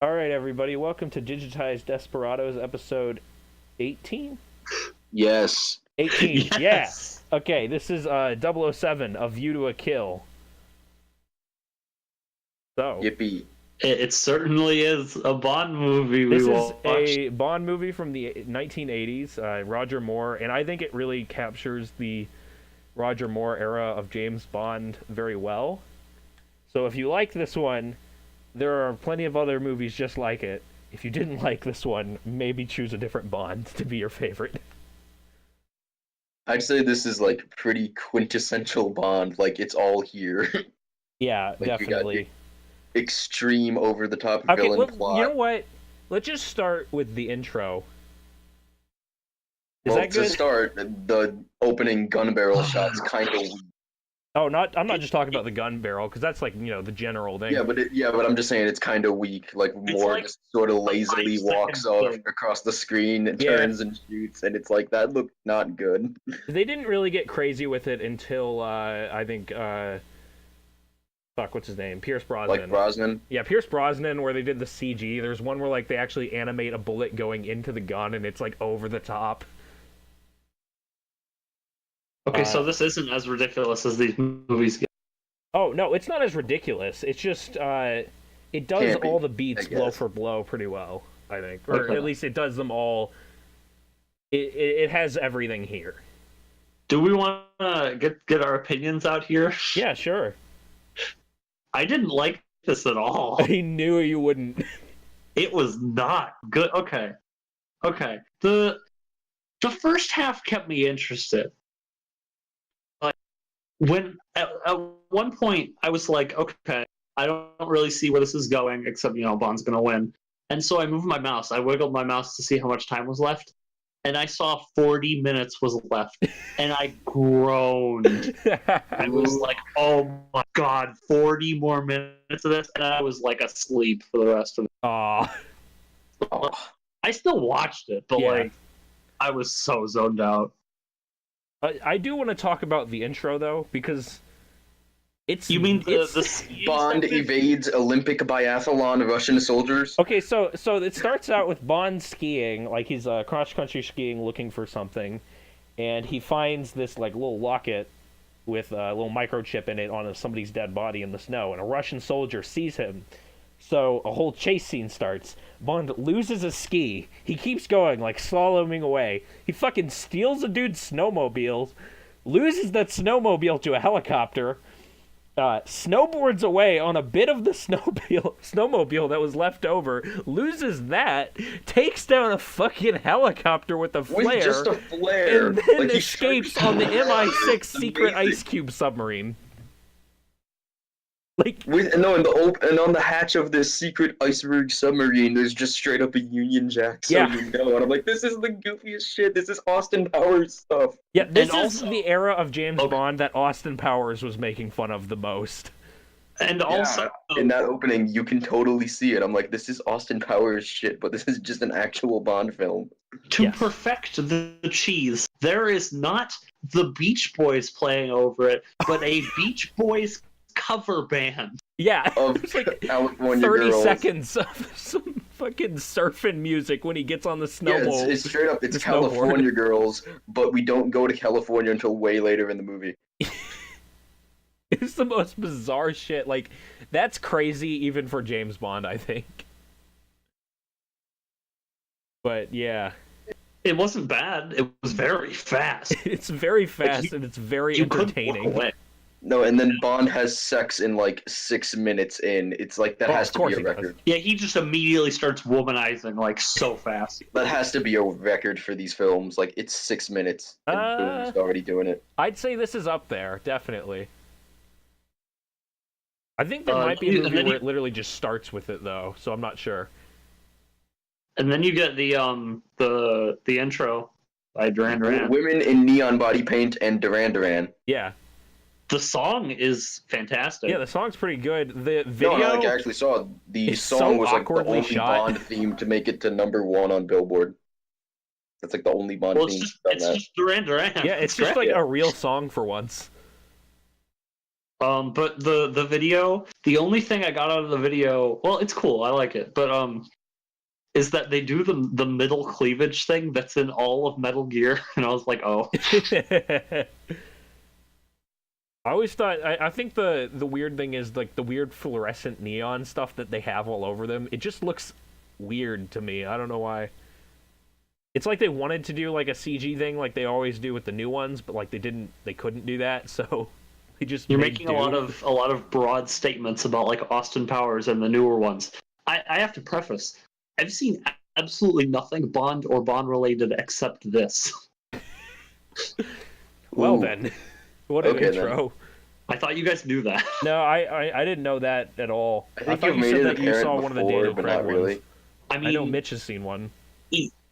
All right, everybody, welcome to Digitized Desperadoes, episode 18? Yes. 18, yeah! Yes. Okay, this is 007, A View to a Kill. So, Yippee. It certainly is a Bond movie we this is watched. a Bond movie from the 1980s, Roger Moore, and I think it really captures the Roger Moore era of James Bond very well. So if you like this one, there are plenty of other movies just like it. If you didn't like this one, maybe choose a different Bond to be your favorite. I'd say this is like pretty quintessential Bond. Like it's all here. Yeah, Like you got definitely. extreme over the top Okay, villain well, plot. you know what? Let's just start with the intro. Is Well, that to good? start, the opening gun barrel shot's kind of weak. Oh, not. I'm not just talking about the gun barrel because that's like the general thing. Yeah, but I'm just saying it's kind of weak. Like Moore like just sort of lazily 5 walks seconds across the screen and Yeah. turns and shoots, and it's like that looked not good. They didn't really get crazy with it until I think fuck, what's his name? Pierce Brosnan. Like Brosnan. Yeah, Pierce Brosnan, where they did the CG. There's one where like they actually animate a bullet going into the gun, and it's like over the top. Okay, so this isn't as ridiculous as these movies get. Oh no, it's not as ridiculous. It's just it does Can't be, all the beats I blow guess. for blow pretty well, I think, or Okay. at least it does them all. It has everything here. Do we want to get our opinions out here? Yeah, sure. I didn't like this at all. I knew you wouldn't. It was not good. Okay. The first half kept me interested. Like when at one point I was like, okay, I don't really see where this is going, except Bond's gonna win. And so I moved my mouse. I wiggled my mouse to see how much time was left, and I saw 40 minutes was left, and I groaned. I was like, oh my god, 40 more minutes of this, and I was like asleep for the rest of it. Aw. Oh, I still watched it, but Yeah. like, I was so zoned out. I do want to talk about the intro though, because it's. You mean it's- the skiing Bond section? evades Olympic biathlon Russian soldiers. Okay, so it starts out with Bond skiing, like he's cross country skiing, looking for something, and he finds this like little locket with a little microchip in it on somebody's dead body in the snow, and a Russian soldier sees him. So a whole chase scene starts. Bond loses a ski. He keeps going, like slaloming away. He fucking steals a dude's snowmobile, loses that snowmobile to a helicopter, snowboards away on a bit of the snowmobile that was left over, loses that, takes down a fucking helicopter with a flare, With just a flare. and then Like, he escapes shot- on the MI6 It's secret amazing. ice cube submarine. Like, And on the hatch of this secret iceberg submarine, there's just straight up a Union Jack. So Yeah. you know, and I'm like, this is the goofiest shit. This is Austin Powers stuff. yeah, this And is also- the era of James Okay. Bond that Austin Powers was making fun of the most. And also, In that opening, you can totally see it. I'm like, this is Austin Powers shit, but this is just an actual Bond film. to Yes. perfect the cheese, there is not the Beach Boys playing over it, but a Beach Boys cover band. Yeah, Of it's like California 30 girls. seconds of some fucking surfing music when he gets on the Yeah, snowball. it's straight up. It's the snowboard. California girls, but we don't go to California until way later in the movie. It's the most bizarre shit. Like, that's crazy even for James Bond, I think. But yeah, It wasn't bad. It was very fast. it's very fast and it's very You couldn't look entertaining. away. No, and then Bond has sex in like 6 minutes in. It's like that Oh, has of to course be a he does. record. Yeah, he just immediately starts womanizing like so fast. That has to be a record for these films. Like it's 6 minutes, and boom, he's already doing it. I'd say this is up there, definitely. I think there Uh, might be a and movie then where you- it literally just starts with it, though, so I'm not sure. And then you get the intro by Duran Duran. Women in neon body paint and Duran Duran. Yeah. The song is fantastic. Yeah, the song's pretty good. The No, video... no, like I actually saw the is song so was like the awkwardly only shot. Bond theme to make it to #1 on Billboard. That's like the only Bond well, theme it's done just that. Duran Duran. Yeah, it's just like great. a real song for once. But the video, the only thing I got out of the video, well, it's cool, I like it, but is that they do the middle cleavage thing that's in all of Metal Gear, and I was like, oh. I always thought I think the weird thing is like the weird fluorescent neon stuff that they have all over them. It just looks weird to me. I don't know why. It's like they wanted to do like a CG thing like they always do with the new ones, but like they couldn't do that, so they just You're made making do. a lot of broad statements about like Austin Powers and the newer ones. I have to preface, I've seen absolutely nothing Bond or Bond related except this. Well Ooh. then. What an Okay, intro. then. I thought you guys knew that. No, I didn't know that at all. I think thought you've you made said it that you apparent saw one of the before, Daniel but Craig not really. ones. I mean, I know Mitch has seen one.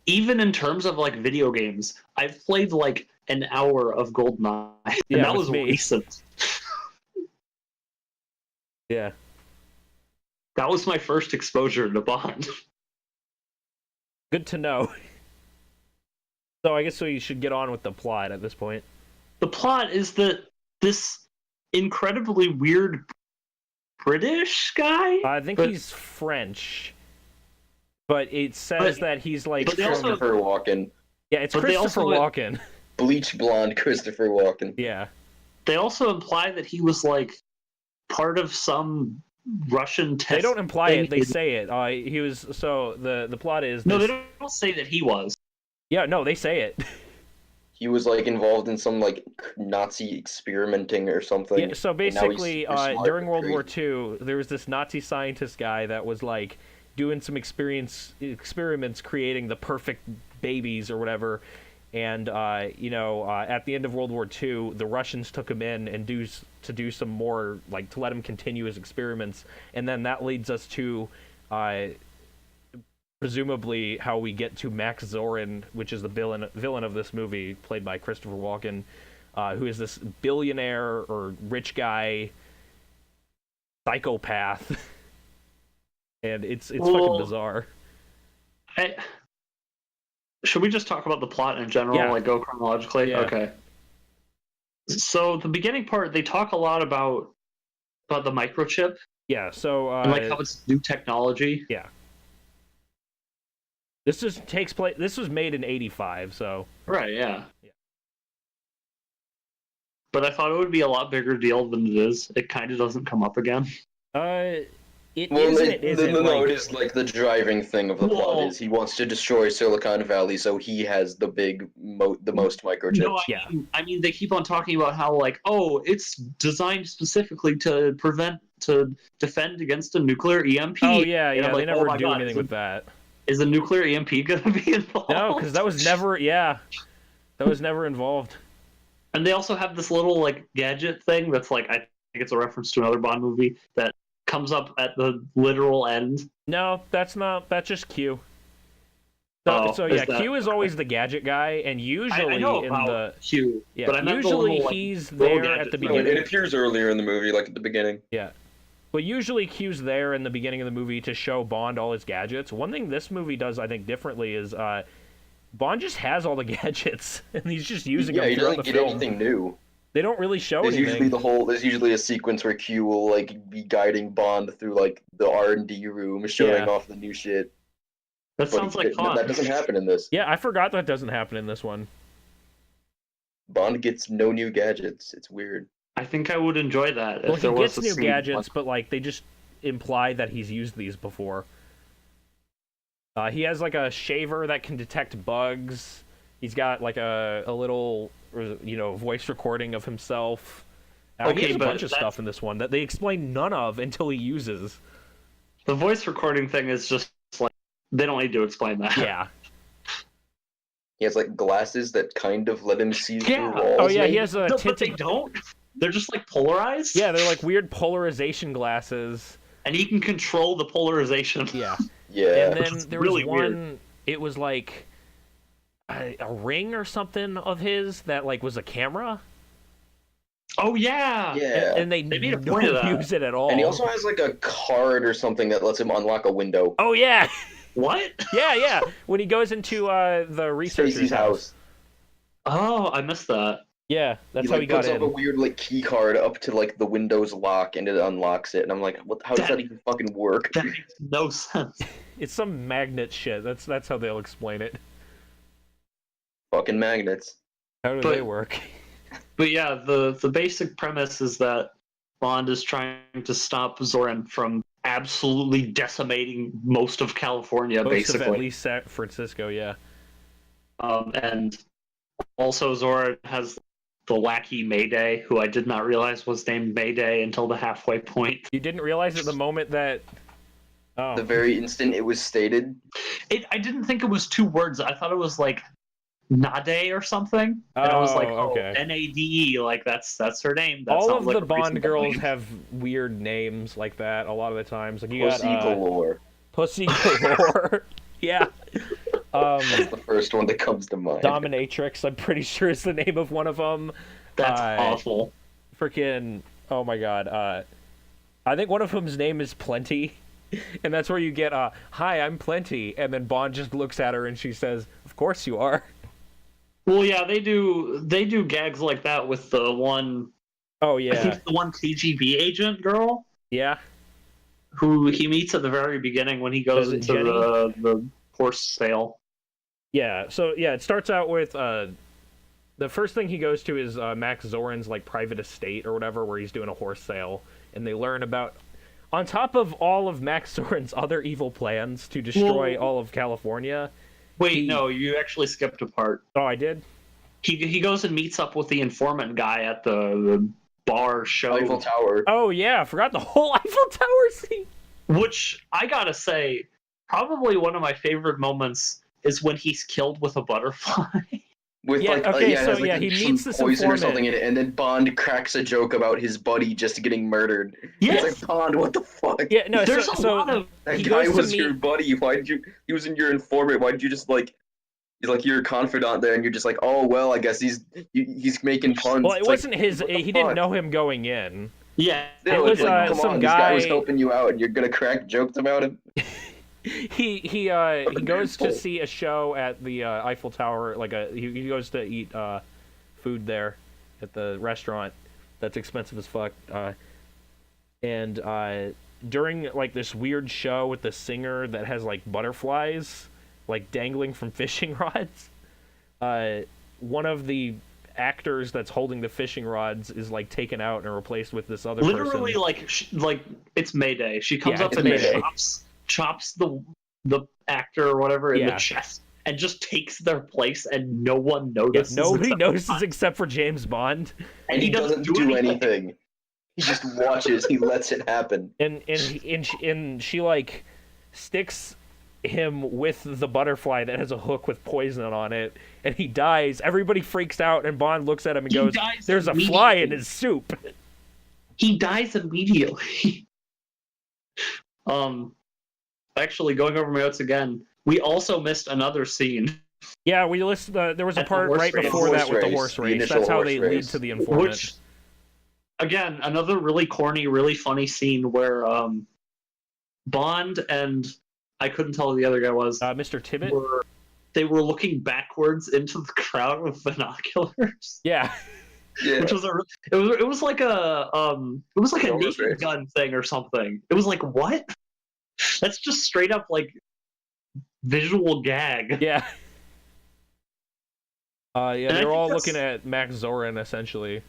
even in terms of like video games, I've played like an hour of GoldenEye, and Yeah, that with was me. recent. Yeah. That was my first exposure to Bond. Good to know. So I guess we should get on with the plot at this point. The plot is that this incredibly weird British guy. I think he's French, but it says that he's like. But they also- Christopher Walken. Yeah, it's but they Christopher also- Walken. Bleach blonde Christopher Walken. Yeah. They also imply that he was like part of some Russian test. They don't imply thing it. They say it. He was. So the plot is. No, this- they don't say that he was. Yeah, no, they say it. He was like involved in some like Nazi experimenting or something. Yeah, so and now he's basically, super smart during and World War crazy. II, there was this Nazi scientist guy that was like doing some experiments creating the perfect babies or whatever. And at the end of World War II, the Russians took him in and to do some more, like to let him continue his experiments, and then that leads us to presumably how we get to Max Zorin, which is the villain of this movie, played by Christopher Walken, who is this billionaire or rich guy psychopath, and it's fucking bizarre. Should we just talk about the plot in general, Yeah. like go chronologically? Yeah. Okay. So the beginning part, they talk a lot about the microchip Yeah, so and like how it's new technology. this takes place. This was made in '85, so Right. Yeah. Yeah. But I thought it would be a lot bigger deal than it is. It kind of doesn't come up again. it Well, is and they- it isn't. no, like, it is like the driving thing of the plot Whoa. is he wants to destroy Silicon Valley, so he has the most microchips. No, Yeah. I mean they keep on talking about how like, oh, it's designed specifically to defend against a nuclear EMP. Oh yeah, And yeah. I'm They like, never oh my do God, anything with that. Is a nuclear EMP gonna be involved? No, because that was never. Yeah, that was never involved. And they also have this little like gadget thing that's like, I think it's a reference to another Bond movie that comes up at the literal end. No, that's not. That's just Q. So, Oh, so is yeah, that- Q is always the gadget guy, and usually I know in about the Q, yeah, but I meant the usually little, like, he's little there at gadget the thing. No, beginning. it appears earlier in the movie, like at the beginning. Yeah. But usually Q's there in the beginning of the movie to show Bond all his gadgets. One thing this movie does, I think, differently is Bond just has all the gadgets, and he's just using Yeah, them he throughout doesn't the get film. anything new. They don't really show There's anything. there's usually a sequence where Q will like be guiding Bond through like the R&D room, showing Yeah. off the new shit. That sounds like fun. That doesn't happen in this. Yeah, I forgot that doesn't happen in this one. Bond gets no new gadgets. It's weird. I think I would enjoy that. Well, if he there was gets a new scene. gadgets, but like they just imply that he's used these before. He has like a shaver that can detect bugs. He's got like a little voice recording of himself. He Okay, has a but bunch of that's- stuff in this one that they explain none of until he uses. The voice recording thing is just like they don't need to explain that. Yeah. He has like glasses that kind of let him see Yeah. through walls. Oh yeah, he maybe? has a No, but they tinted. don't. They're just like polarized. Yeah, they're like weird polarization glasses. And he can control the polarization. Yeah. Yeah. And then It's there really was weird. one. It was like a ring or something of his that like was a camera. Oh yeah. Yeah. And they They made a don't point of that. use it at all. And he also has like a card or something that lets him unlock a window. Oh yeah, What? yeah. When he goes into the researcher's Stacy's house. Oh, I missed that. Yeah, that's he how like he got puts up a in. weird like key card up to like the Windows lock and it unlocks it, and I'm like, what? How does that even fucking work? That makes no sense. It's some magnet shit. That's how they'll explain it. Fucking magnets. How do But- they work? But yeah, the basic premise is that Bond is trying to stop Zoran from absolutely decimating most of California, Most of basically. at least San Francisco, yeah. And also Zoran has the lackey Mayday, who I did not realize was named Mayday until the halfway point. You didn't realize at the moment that. Oh, The very instant it was stated. I didn't think it was two words. I thought it was like Nade or something. And I was like, oh, okay. Nade, like that's her name. That All sounds of like the a Bond reasonable girls name. have weird names like that a lot of the times. Like you Pussy got galore. Pussy Galore. Yeah. That's the first one that comes to mind. Dominatrix, I'm pretty sure is the name of one of them. That's awful. Freaking, oh my god. I think one of them's name is Plenty. And that's where you get, hi, I'm Plenty. And then Bond just looks at her and she says, of course you are. Well, yeah, they do gags like that with the one. Oh, I yeah. think the one KGB agent girl Yeah. who he meets at the very beginning when he goes Is it into Jenny? the horse sale. Yeah, so, yeah, it starts out with, the first thing he goes to is Max Zorin's, like, private estate or whatever, where he's doing a horse sale. And they learn about... On top of all of Max Zorin's other evil plans to destroy all of California... Wait, no, you actually skipped a part. Oh, I did? He goes and meets up with the informant guy at the bar show. Eiffel Tower. Oh, yeah, I forgot the whole Eiffel Tower scene. Which, I gotta say, probably one of my favorite moments is when he's killed with a butterfly. With Yeah, like, okay, it has, so, like, yeah, he some meets this poison or informant. something in it, and then Bond cracks a joke about his buddy just getting murdered. Yes! It's like, Bond, what the fuck? Yeah, no, There's a so lot of... That he guy goes to was your meet- buddy. Why did you? He was in your informant. Why did you just like? He's like your confidant there, and you're just like, oh well, I guess he's making puns. Well, it It's wasn't like, his. what the He didn't fuck? know him going in. Yeah. Still, it it's was, like, come some on, this guy was guy- helping you out, and you're gonna crack jokes about him. He goes to see a show at the Eiffel Tower. Like he goes to eat food there at the restaurant. That's expensive as fuck. And during like this weird show with the singer that has like butterflies like dangling from fishing rods, one of the actors that's holding the fishing rods is like taken out and replaced with this other Literally, person. like it's Mayday. She comes Yeah, up it's and Mayday. chops the actor or whatever in Yeah. the chest and just takes their place, and no one Yeah, notices. nobody except- notices except for James Bond. and he doesn't do anything. He just watches. He lets it happen. And she like sticks him with the butterfly that has a hook with poison on it, and he dies. Everybody freaks out, and Bond looks at him and He goes, dies "There's a fly in immediately. his soup." He dies immediately. Actually, going over my notes again, we also missed another scene, Yeah, we list. There was a At the part horse right race. before Horse that with the race, horse the race. initial That's how horse they lead race. to the informant. which, again, another really corny, really funny scene where Bond and I couldn't tell who the other guy was. Mr. Tibbet. They were looking backwards into the crowd with binoculars. Yeah, Yeah. Which was it was like a Horse naked race. gun thing or something. It was like, what? That's just straight up like visual gag. yeah. Yeah, I they're think all that's- looking at Max Zorin essentially.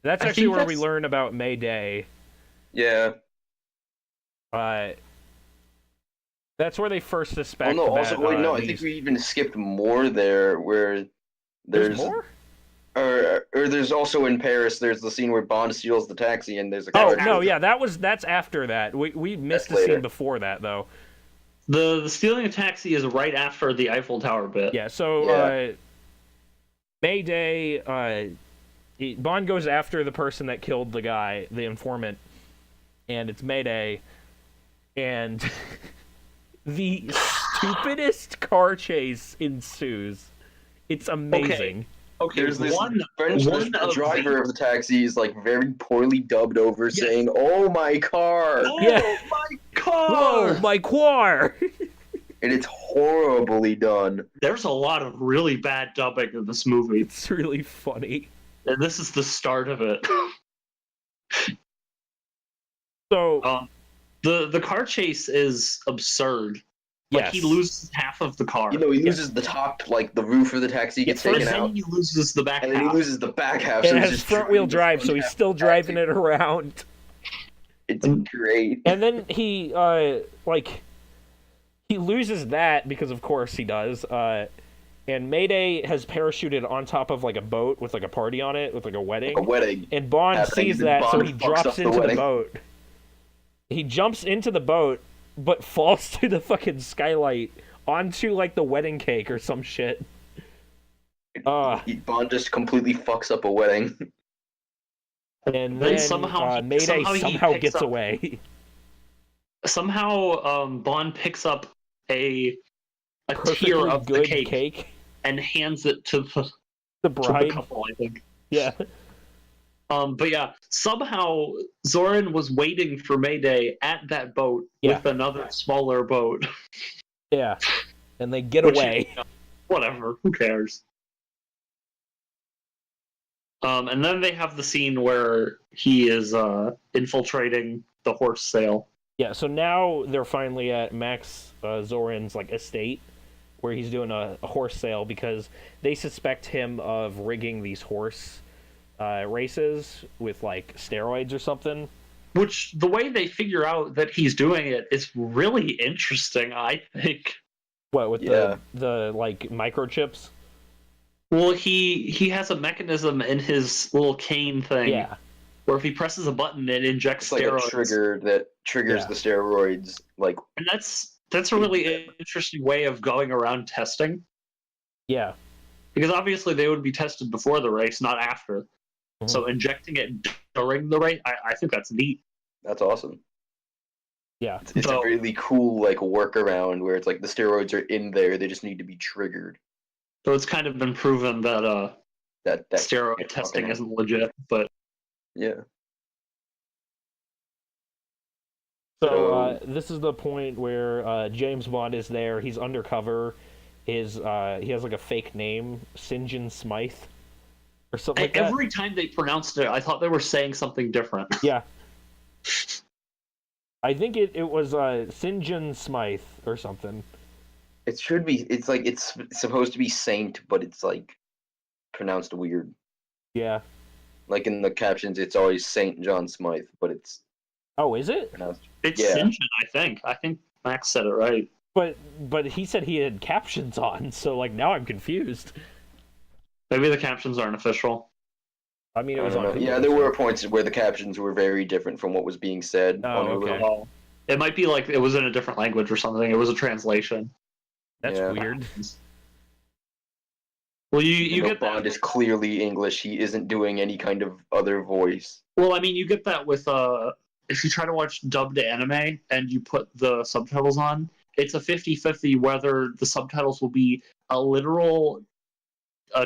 That's I actually think where we that's- learn about Mayday. Yeah. That's where they first Oh suspect. no. Also, that, wait, no. I think these- we even skipped more there, where There's more. or there's also in Paris. There's the scene where Bond steals the taxi, and there's a. Oh car- no, yeah, that's after that. We missed That's the scene later. before that though. The stealing a taxi is right after the Eiffel Tower bit. Yeah, so Yeah. Mayday, Bond goes after the person that killed the guy, the informant, and it's Mayday, and the stupidest car chase ensues. It's amazing. Okay, There's this one French of driver of the taxi is like very poorly dubbed over, Yes. saying, "Oh my car," Oh Yeah. my car! Whoa, my car! and it's horribly done. There's a lot of really bad dubbing in this movie. It's really funny. And this is the start of it. So The car chase is absurd. Like yes. he loses half of the car. He loses the top, like the roof of the taxi gets first taken and out, then he loses the back and then half. he loses the back half. And So it he's has just front wheel driving the drive, front so he's half still of the driving taxi. it around. It's great. And then he he loses that because of course he does. And Mayday has parachuted on top of like a boat with like a party on it with like a wedding. A wedding. And Bond happening, sees and that, so Bond he fucks drops up the into the wedding. boat. He jumps into the boat, but falls through the fucking skylight onto like the wedding cake or some shit. Bond just completely fucks up a wedding. And then Mayday somehow gets away. Somehow Bond picks up a tier of good the cake and hands it to the to bride. the couple, I think. Yeah. But yeah, somehow Zorin was waiting for Mayday at that boat with another smaller boat. Yeah. And they get away. Whatever, who cares? And then they have the scene where he is infiltrating the horse sale. Yeah, so now they're finally at Max Zorin's like estate, where he's doing a horse sale because they suspect him of rigging these horse races with like steroids or something. Which the way they figure out that he's doing it is really interesting, I think. What with the like microchips? Well, he has a mechanism in his little cane thing. Yeah. Where if he presses a button, it injects It's like steroids. a trigger that triggers the steroids. Like, and that's a really interesting way of going around testing. Yeah. Because obviously they would be tested before the race, not after. Mm-hmm. So injecting it during the race, I think that's neat. That's awesome. Yeah. It's a really cool like workaround where it's like the steroids are in there, they just need to be triggered. So it's kind of been proven that that steroid testing isn't legit, but yeah. So this is the point where James Bond is there. He's undercover. He has like a fake name, St. John Smythe, or something like that. Every time they pronounced it, I thought they were saying something different. Yeah. I think it was St. John Smythe or something. It should be. It's like it's supposed to be Saint, but it's like pronounced weird. Yeah. Like in the captions, it's always St. John Smythe, but it's. Oh, is it? It's St. John, I think. I think Max said it right. But he said he had captions on, so like now I'm confused. Maybe the captions aren't official. I mean, it was on. Yeah, there were points where the captions were very different from what was being said. Oh, okay. It might be like it was in a different language or something. It was a translation. That's weird. Well, you get Bond that. is clearly English. He isn't doing any kind of other voice. Well, I mean, you get that with if you try to watch dubbed anime and you put the subtitles on, it's a 50-50 whether the subtitles will be a literal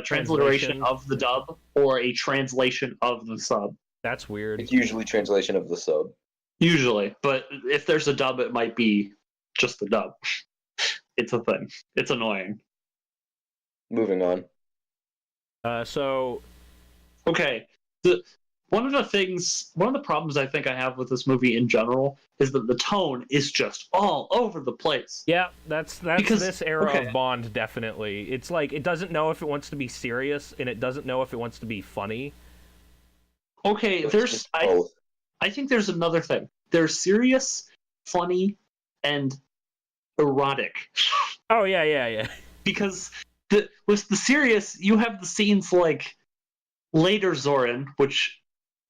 transliteration of the dub or a translation of the sub. That's weird. It's usually translation of the sub. Usually, but if there's a dub, it might be just the dub. It's a thing. It's annoying. Moving on. Okay. One of the problems I think I have with this movie in general is that the tone is just all over the place. Yeah, that's this era of Bond, definitely. It's like it doesn't know if it wants to be serious and it doesn't know if it wants to be funny. Okay, I think there's another thing. There's serious, funny, and erotic. Oh yeah. Because with the serious, you have the scenes like later Zorin, which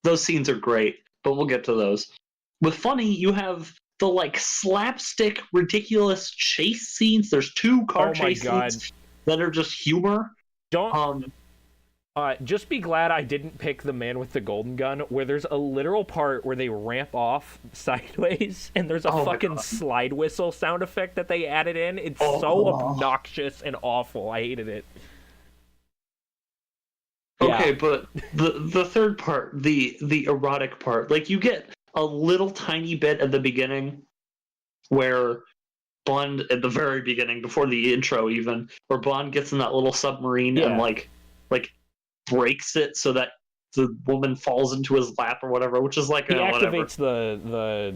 those scenes are great, but we'll get to those. With funny, you have the like slapstick, ridiculous chase scenes. There's 2 car chase scenes that are just humor. Just be glad I didn't pick The Man with the Golden Gun, where there's a literal part where they ramp off sideways, and there's a fucking slide whistle sound effect that they added in. It's so obnoxious and awful. I hated it. Okay, but the third part, the erotic part, like you get a little tiny bit at the beginning where Bond, at the very beginning, before the intro even, where Bond gets in that little submarine and like breaks it so that the woman falls into his lap or whatever, which is like He whatever. activates the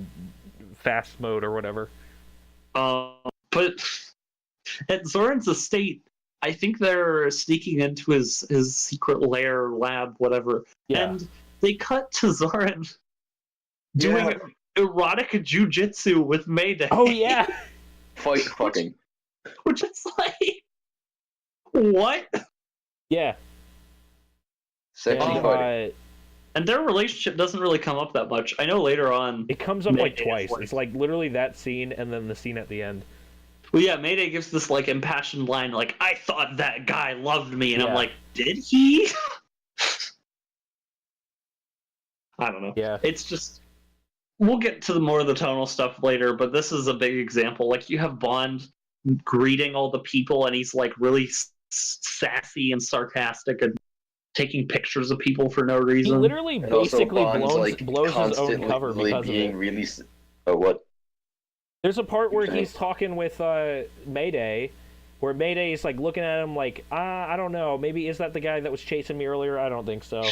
fast mode or whatever. But at Zoran's estate, I think they're sneaking into his secret lair, lab, whatever, Yeah. and they cut to Zoran doing erotic jujitsu with Mayday. Oh yeah. Fucking. Which is like, what? Yeah. Sexy And, fighting. And their relationship doesn't really come up that much. I know later on. It comes up like Mayday twice. is like- It's like literally that scene and then the scene at the end. Well, yeah, Mayday gives this like impassioned line, like, "I thought that guy loved me," and I'm Yeah. like, "Did he?" I don't know. Yeah. It's just, we'll get to the more of the tonal stuff later, but this is a big example. Like, you have Bond greeting all the people, and he's like really sassy and sarcastic and taking pictures of people for no He reason. literally And also basically Bond's, like, blows his own constantly cover because of being it. really. Oh, what? There's a part where Okay. he's talking with Mayday, where Mayday is like looking at him like, I don't know, maybe is that the guy that was chasing me earlier? I don't think so.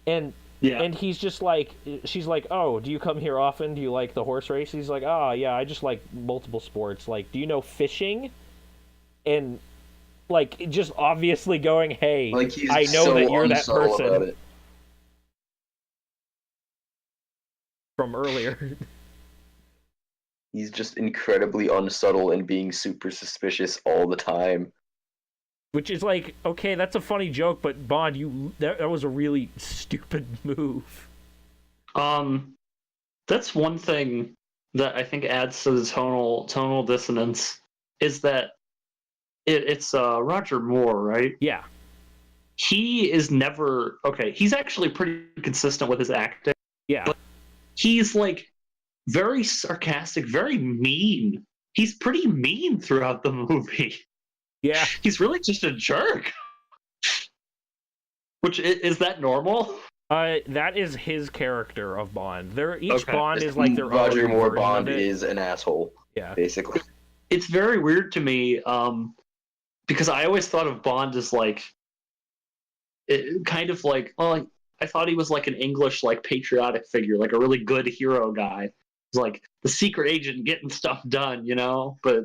And Yeah. and he's just like, she's like, oh, do you come here often? Do you like the horse race? He's like, oh yeah, I just like multiple sports. Like, do you know fishing? And like just obviously going, hey, Like, he's I know so that you're that unsubtle about person it. from earlier. He's just incredibly unsubtle and being super suspicious all the time. Which is like, okay, that's a funny joke, but Bond, that was a really stupid move. That's one thing that I think adds to the tonal dissonance is that it's Roger Moore, right? Yeah. He is never okay. He's actually pretty consistent with his acting. Yeah. But he's like very sarcastic, very mean. He's pretty mean throughout the movie. Yeah. He's really just a jerk. Which is that normal? That is his character of Bond. Each Okay. Bond is like their Roger own Moore version Bond of it. is an asshole, Yeah. basically. It's very weird to me, because I always thought of Bond as like, kind of like, well, I thought he was like an English, like patriotic figure, like a really good hero guy. He's like the secret agent getting stuff done, you know. But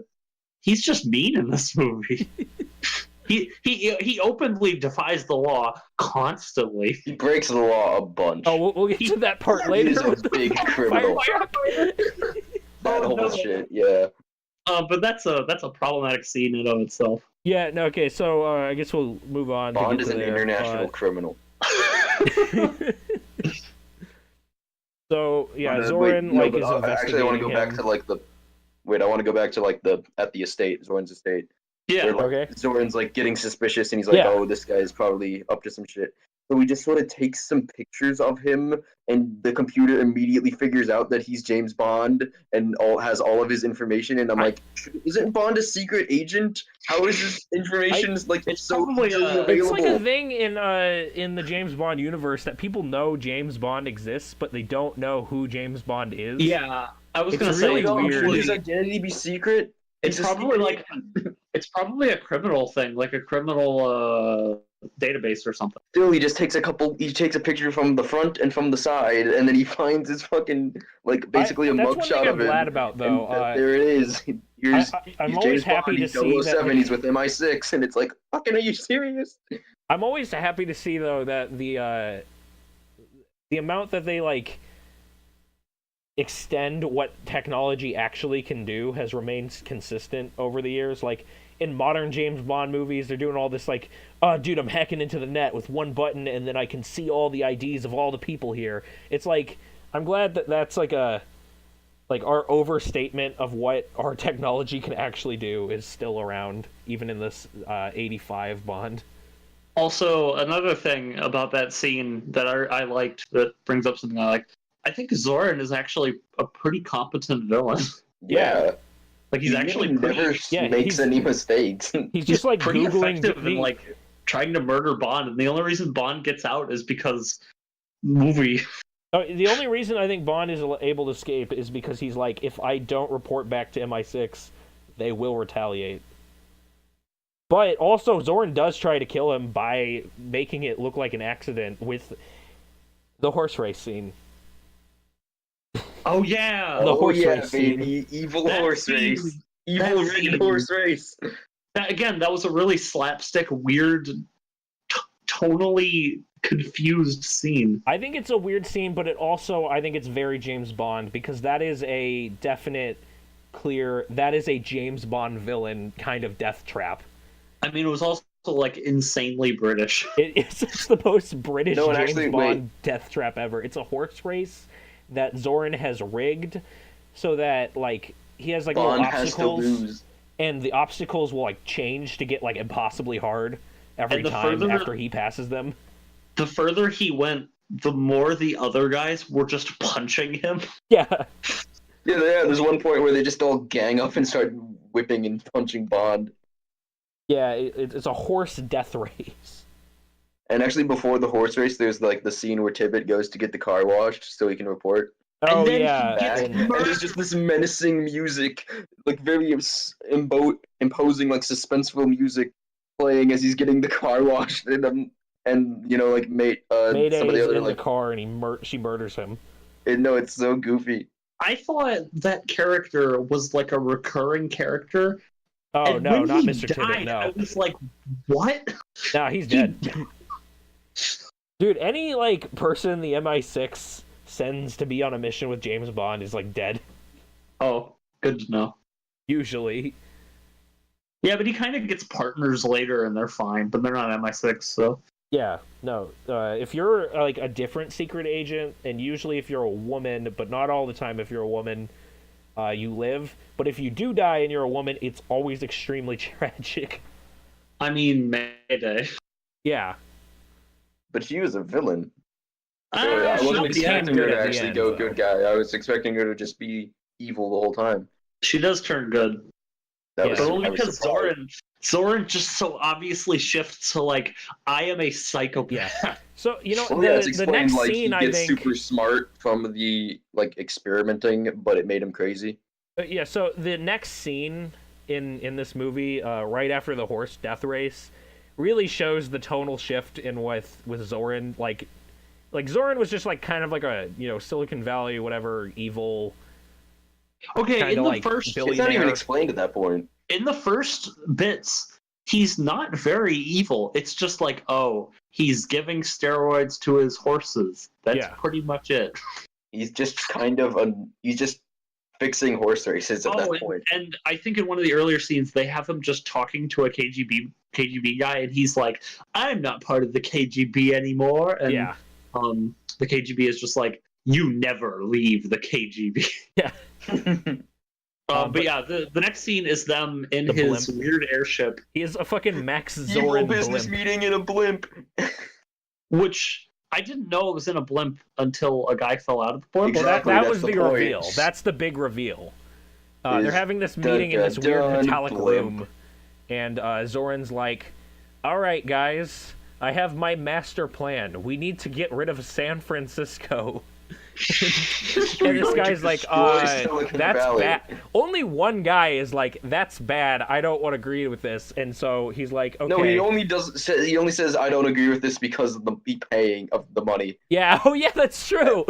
he's just mean in this movie. He openly defies the law constantly. He breaks the law a bunch. Oh, we'll get to that part He later. is a with the big fire criminal. truck. That Oh, whole no. shit, yeah. But that's a problematic scene in and of itself. Yeah. No. Okay. So I guess we'll move on. to Bond get is to an there. international criminal. So yeah, Wait, Zoran no, like but, is actually, I want to go investigating back him. to like the. Wait, I want to go back to like at the estate, Zoran's estate. Yeah. Where, like, Okay. Zoran's like getting suspicious, and he's like, Yeah. "Oh, this guy's probably up to some shit." So we just sort of takes some pictures of him, and the computer immediately figures out that he's James Bond and has all of his information. And I'm like, "Isn't Bond a secret agent? How is his information like It's so probably, easily it's It's like a available?" thing in the James Bond universe that people know James Bond exists, but they don't know who James Bond is. Yeah, I was It's gonna really say weird. Should his identity be secret? It's He's a probably secret like agent. it's probably a criminal thing, like a criminal database or something. Still, he just takes he takes a picture from the front and from the side, and then he finds his fucking, like, basically a That's one mugshot thing of I'm him. glad about, though. And there it is. Here's I'm he's always James happy Bond, to he's see that. 007, he's with MI6, and it's like, fucking, are you serious? I'm always happy to see though that the amount that they like extend what technology actually can do has remained consistent over the years. Like in modern James Bond movies, they're doing all this like, oh, dude, I'm hacking into the net with one button, and then I can see all the IDs of all the people here. It's like I'm glad that that's like our overstatement of what our technology can actually do is still around, even in this 85 Bond. Also, another thing about that scene that I liked that brings up something I like. I think Zoran is actually a pretty competent villain. Yeah. Like he's He actually really pretty, never makes any mistakes. He's just like pretty Googling effective in like trying to murder Bond, and the only reason Bond gets out is because movie. The only reason I think Bond is able to escape is because he's like, if I don't report back to MI6, they will retaliate. But also, Zoran does try to kill him by making it look like an accident with The horse race scene. Oh yeah. The horse yeah, race scene. baby. Evil That horse scene- race. Evil that red scene- horse race. That was a really slapstick, weird, tonally confused scene. I think it's a weird scene, but I think it's very James Bond, because that is a definite, that is a James Bond villain kind of death trap. I mean, it was also like insanely British. It's the most British No, and James actually, Bond death trap ever. It's a horse race that Zoran has rigged so that, like, he has, like, Bond little has to obstacles, lose. and the obstacles will, like, change to get, like, impossibly hard every time after he passes them. The further he went, the more the other guys were just punching him. Yeah. Yeah, there's one point where they just all gang up and start whipping and punching Bond. Yeah, it's a horse death race. And actually, before the horse race, there's like the scene where Tibbet goes to get the car washed so he can report. Oh, then he yeah. gets And there's just this menacing music, like very imposing, like suspenseful music playing as he's getting the car washed, and you know, like Mayday some of the is other in like the car and she murders him. no, it's so goofy. I thought that character was like a recurring character. Oh, and no, when not he Mr. Tibbet, died, no. I was like, what? No, he's dead. Dude, any, like, person in the MI6 sends to be on a mission with James Bond is, like, dead. Oh, good to know. Usually. Yeah, but he kind of gets partners later and they're fine, but they're not MI6, so. Yeah, no. If you're, like, a different secret agent, and usually if you're a woman, but not all the time if you're a woman, you live. But if you do die and you're a woman, it's always extremely tragic. I mean, Mayday. Yeah. But she was a villain. Ah, I she wasn't does expecting good her to at the actually end, go though. good guy. I was expecting her to just be evil the whole time. She does turn good. That Yeah. was, But only I was because surprised. Zoran just so obviously shifts to, like, I am a psychopath. Yeah. So, you know, Well, yeah, it's the explained next like scene, he I gets think... super smart from the like experimenting, but it made him crazy. Yeah, so the next scene in this movie, right after the horse death race, really shows the tonal shift in with Zoran. Like Zoran was just like kind of like a, you know, Silicon Valley, whatever, evil. Okay, Kinda in the like first Billy It's not even Mayer. explained at that point. in the first bits, he's not very evil. It's just like, oh, he's giving steroids to his horses. That's Yeah. pretty much it. He's just kind of he's just fixing horse races at that point. And I think in one of the earlier scenes, they have him just talking to a KGB guy, and he's like, "I'm not part of the KGB anymore." And Yeah. the KGB is just like, "You never leave the KGB." Yeah. But yeah, the next scene is them in The his blimp. weird airship, He is a fucking Max Evil Zoran business blimp. meeting in a blimp. which I didn't know it was in a blimp until a guy fell out of the blimp. Well, Exactly, that that's was the the point. reveal. That's the big reveal. Is They're having this meeting in this dun, weird dun, metallic blimp. room, and Zoran's like, "All right, guys, I have my master plan. We need to get rid of San Francisco." And this guy's like, Silicon that's Valley. bad. Only one guy is like, that's bad. I don't want to agree with this. And so he's like, okay. No, he only says I don't agree with this because of the paying of the money. Yeah, oh yeah, that's true.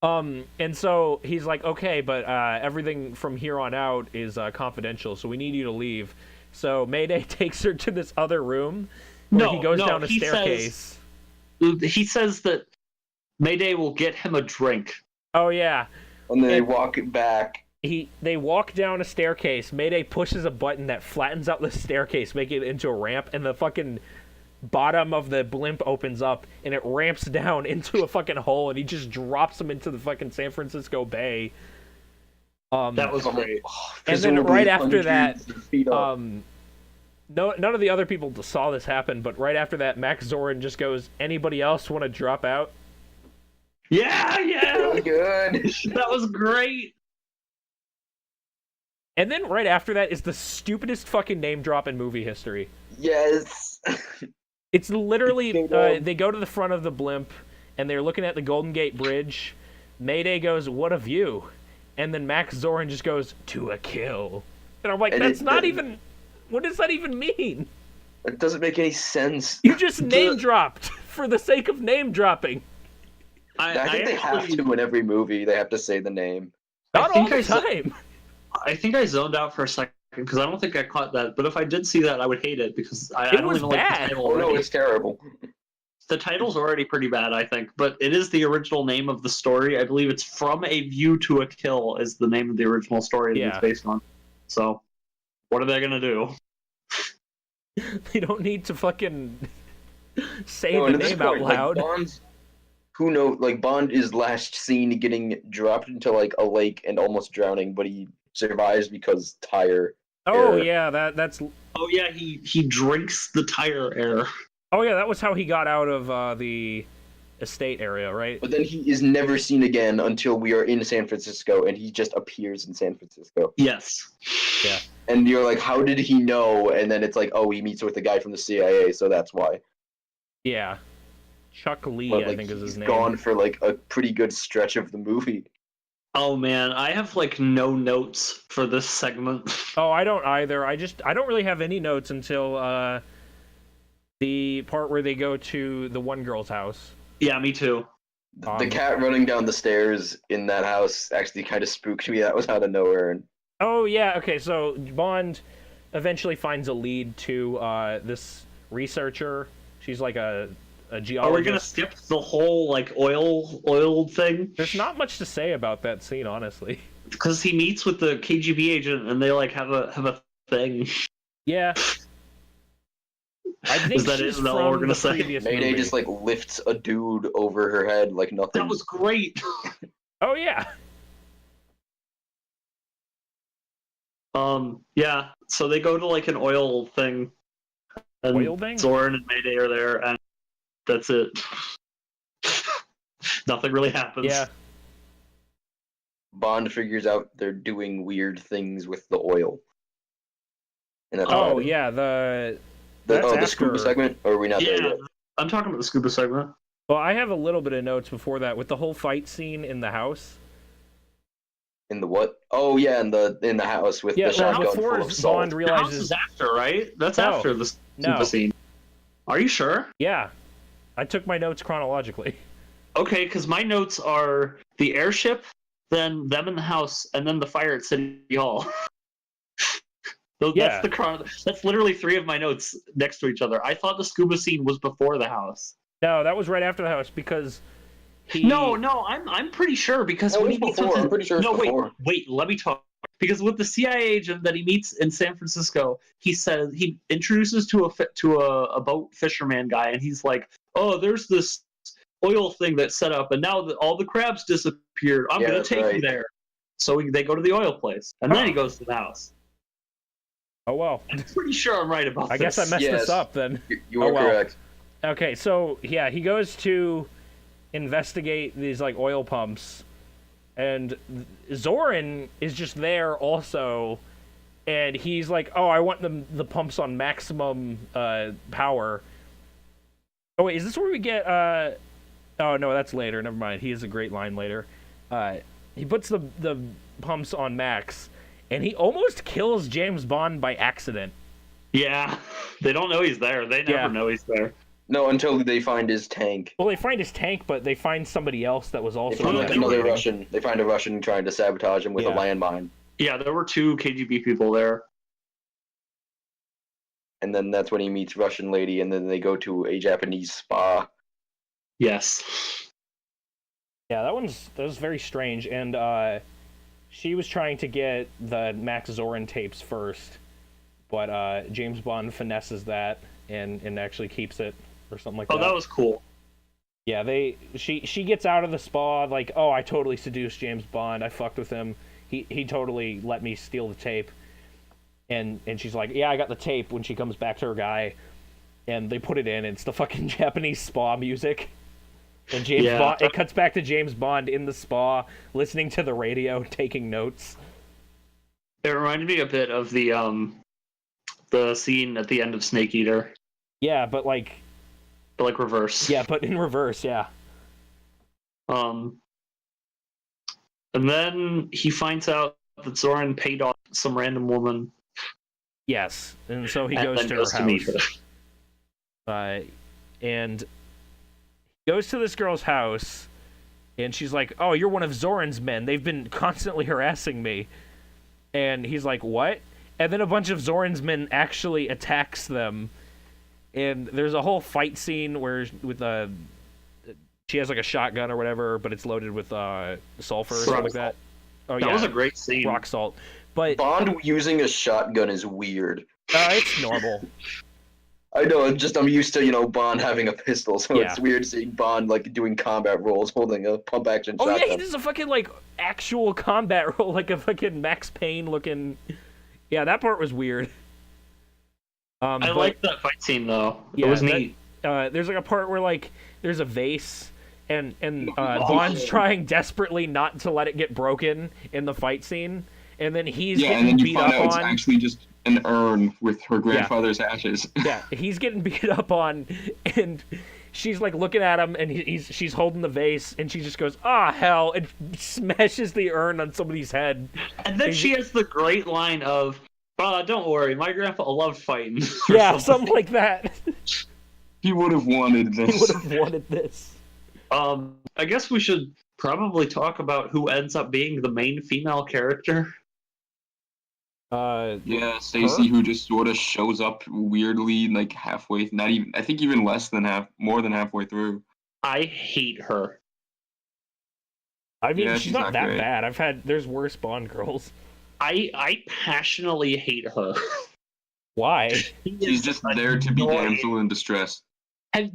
And so he's like, okay, but everything from here on out is confidential, so we need you to leave. So Mayday takes her to this other room where he goes down a staircase. He says that Mayday will get him a drink. Oh yeah. And then they And- walk it back. They walk down a staircase. Mayday pushes a button that flattens out the staircase, making it into a ramp, and the fucking bottom of the blimp opens up, and it ramps down into a fucking hole, and he just drops him into the fucking San Francisco Bay. That was great. And then right after that, hundreds of feet up. none of the other people saw this happen, but right after that, Max Zorin just goes, "Anybody else want to drop out?" Yeah, yeah, Good. that was great. And then right after that is the stupidest fucking name drop in movie history. Yes. It's literally, Ding dong. they go to the front of the blimp, and they're looking at the Golden Gate Bridge. Mayday goes, "What of you?" And then Max Zorin just goes, "To a kill." And I'm like, And that's it- not the- even... What does that even mean? It doesn't make any sense. You just name dropped for the sake of name dropping. I think they have to in every movie. They have to say the name. Not all the time. I think I zoned out for a second because I don't think I caught that. But if I did see that, I would hate it because I don't even like the title. Oh no, it's terrible. The title's already pretty bad, I think, but it is the original name of the story. I believe it's From a View to a Kill is the name of the original story that it's based on. So, what are they gonna do? They don't need to fucking say the name out loud. Bond's, who knows? Like Bond is last seen getting dropped into like a lake and almost drowning, but he survives because tire. Oh air. yeah, that's. Oh yeah, he drinks the tire air. Oh yeah, that was how he got out of the estate area, right? But then he is never seen again until we are in San Francisco, and he just appears in San Francisco. Yes. Yeah. And you're like, how did he know? And then it's like, oh, he meets with the guy from the CIA, so that's why. Yeah. Chuck Lee, but, like, I think is his name. He's gone for like a pretty good stretch of the movie. Oh man, I have like no notes for this segment. Oh, I don't either. I don't really have any notes until the part where they go to the one girl's house. Yeah, me too. The cat running down the stairs in that house actually kind of spooked me. That was out of nowhere. And oh yeah, okay. So Bond eventually finds a lead to this researcher. She's like a geologist. Are we gonna skip the whole like oil thing? There's not much to say about that scene, honestly. Because he meets with the KGB agent and they like have a thing. Yeah. I think that she's is all we're gonna say? Mayday just like lifts a dude over her head like nothing. That was great. Oh yeah. Yeah. So they go to like an oil thing. And oil thing? Zoran and Mayday are there, and that's it. Nothing really happens. Yeah. Bond figures out they're doing weird things with the oil. And that's yeah, the scuba segment? Or are we not there yet? I'm talking about the scuba segment. Well, I have a little bit of notes before that with the whole fight scene in the house. In the what? Oh yeah, in the house with the shotgun before full of salt. Bond realizes the house is after, right? That's after the scuba scene. Are you sure? Yeah, I took my notes chronologically. Okay, because my notes are the airship, then them in the house, and then the fire at City Hall. That's literally 3 of my notes next to each other. I thought the scuba scene was before the house. No, that was right after the house because No, I'm pretty sure because when he meets with I'm pretty sure it's before. Wait, let me talk. Because with the CIA agent that he meets in San Francisco, he says he introduces to a boat fisherman guy, and he's like, "Oh, there's this oil thing that's set up, and now all the crabs disappeared. I'm gonna take you there." So they go to the oil place, and then he goes to the house. Oh well. I'm pretty sure I'm right about this. I guess I messed this up then. You are correct. Okay, so yeah, he goes to investigate these like oil pumps, and Zoran is just there also, and he's like, "Oh, I want the pumps on maximum power." Oh wait, is this where we get? Oh no, that's later. Never mind. He has a great line later. He puts the pumps on max, and he almost kills James Bond by accident. Yeah, they don't know he's there. They never know he's there. No, until they find his tank. Well, they find his tank, but they find somebody else that was also. They find another Russian. They find a Russian trying to sabotage him with a landmine. Yeah, there were 2 KGB people there. And then that's when he meets Russian lady, and then they go to a Japanese spa. Yes. Yeah, that was very strange, and she was trying to get the Max Zorin tapes first, but James Bond finesses that and actually keeps it or something like that. Oh, that was cool. Yeah, she gets out of the spa like, "Oh, I totally seduced James Bond. I fucked with him. He totally let me steal the tape." And she's like, "Yeah, I got the tape," when she comes back to her guy, and they put it in, and it's the fucking Japanese spa music. And Bond, it cuts back to James Bond in the spa, listening to the radio, taking notes. It reminded me a bit of the scene at the end of Snake Eater. Yeah, but like reverse. Yeah, but in reverse, yeah. And then he finds out that Zoran paid off some random woman. Yes, and so he goes to her house. To meet her. And he goes to this girl's house, and she's like, "Oh, you're one of Zoran's men. They've been constantly harassing me." And he's like, "What?" And then a bunch of Zoran's men actually attacks them. And there's a whole fight scene where she has like a shotgun or whatever, but it's loaded with sulfur or something like that. Oh, That was a great scene. Rock salt. But Bond using a shotgun is weird. it's normal. I know, I'm used to, Bond having a pistol, so Yeah. it's weird seeing Bond, like, doing combat roles holding a pump-action Oh shotgun. yeah, he does a fucking like actual combat role, like a fucking Max Payne looking. Yeah, that part was weird. I like that fight scene though. Yeah, it was neat. There's like a part where like there's a vase and Bond's trying desperately not to let it get broken in the fight scene, and then he's Yeah, getting and then you beat find up out it's on. actually just an urn with her grandfather's ashes. Yeah, he's getting beat up on, and she's like looking at him, and she's holding the vase, and she just goes, "Ah, hell!" and smashes the urn on somebody's head. And then she has the great line of, "Don't worry, my grandpa loved fighting." Yeah, something like that. He would have wanted He this. would have wanted this. I guess we should probably talk about who ends up being the main female character. Yeah, Stacy, who just sort of shows up weirdly, like halfway, not even, I think even more than halfway through. I hate her. I mean, Yeah, she's she's not not that great. bad. There's worse Bond girls. I passionately hate her. Why? She's just there to be damsel in distress. And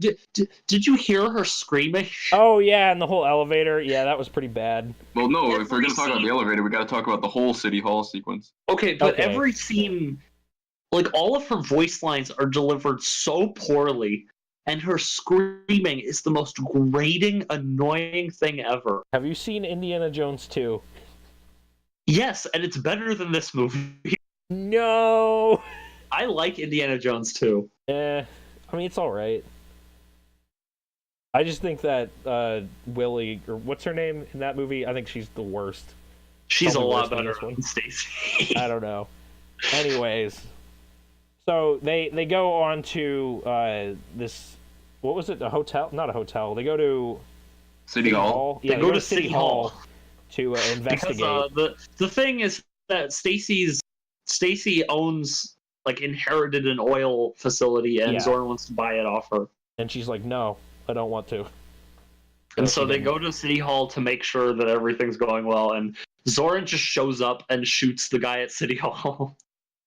did you hear her screaming? Oh yeah, and the whole elevator. Yeah, that was pretty bad. Well, no, if we're Every gonna talk about scene- the elevator, we gotta talk about the whole City Hall sequence. Okay, but Okay. every scene, like all of her voice lines are delivered so poorly, and her screaming is the most grating, annoying thing ever. Have you seen Indiana Jones 2? Yes, and it's better than this movie. No. I like Indiana Jones too. I mean it's all right. I just think that Willie, or what's her name in that movie? I think she's the worst. She's Probably a lot worse than better this one. than Stacy. I don't know. Anyways, so they go on to this. What was it? A hotel? Not a hotel. They go to City Hall. Yeah, They go to City Hall to investigate. Because the thing is that Stacy owns, like, inherited an oil facility, and Yeah. Zoran wants to buy it off her. And she's like, "No, I don't want to." And so she they didn't. go to City Hall to make sure that everything's going well, and Zoran just shows up and shoots the guy at City Hall.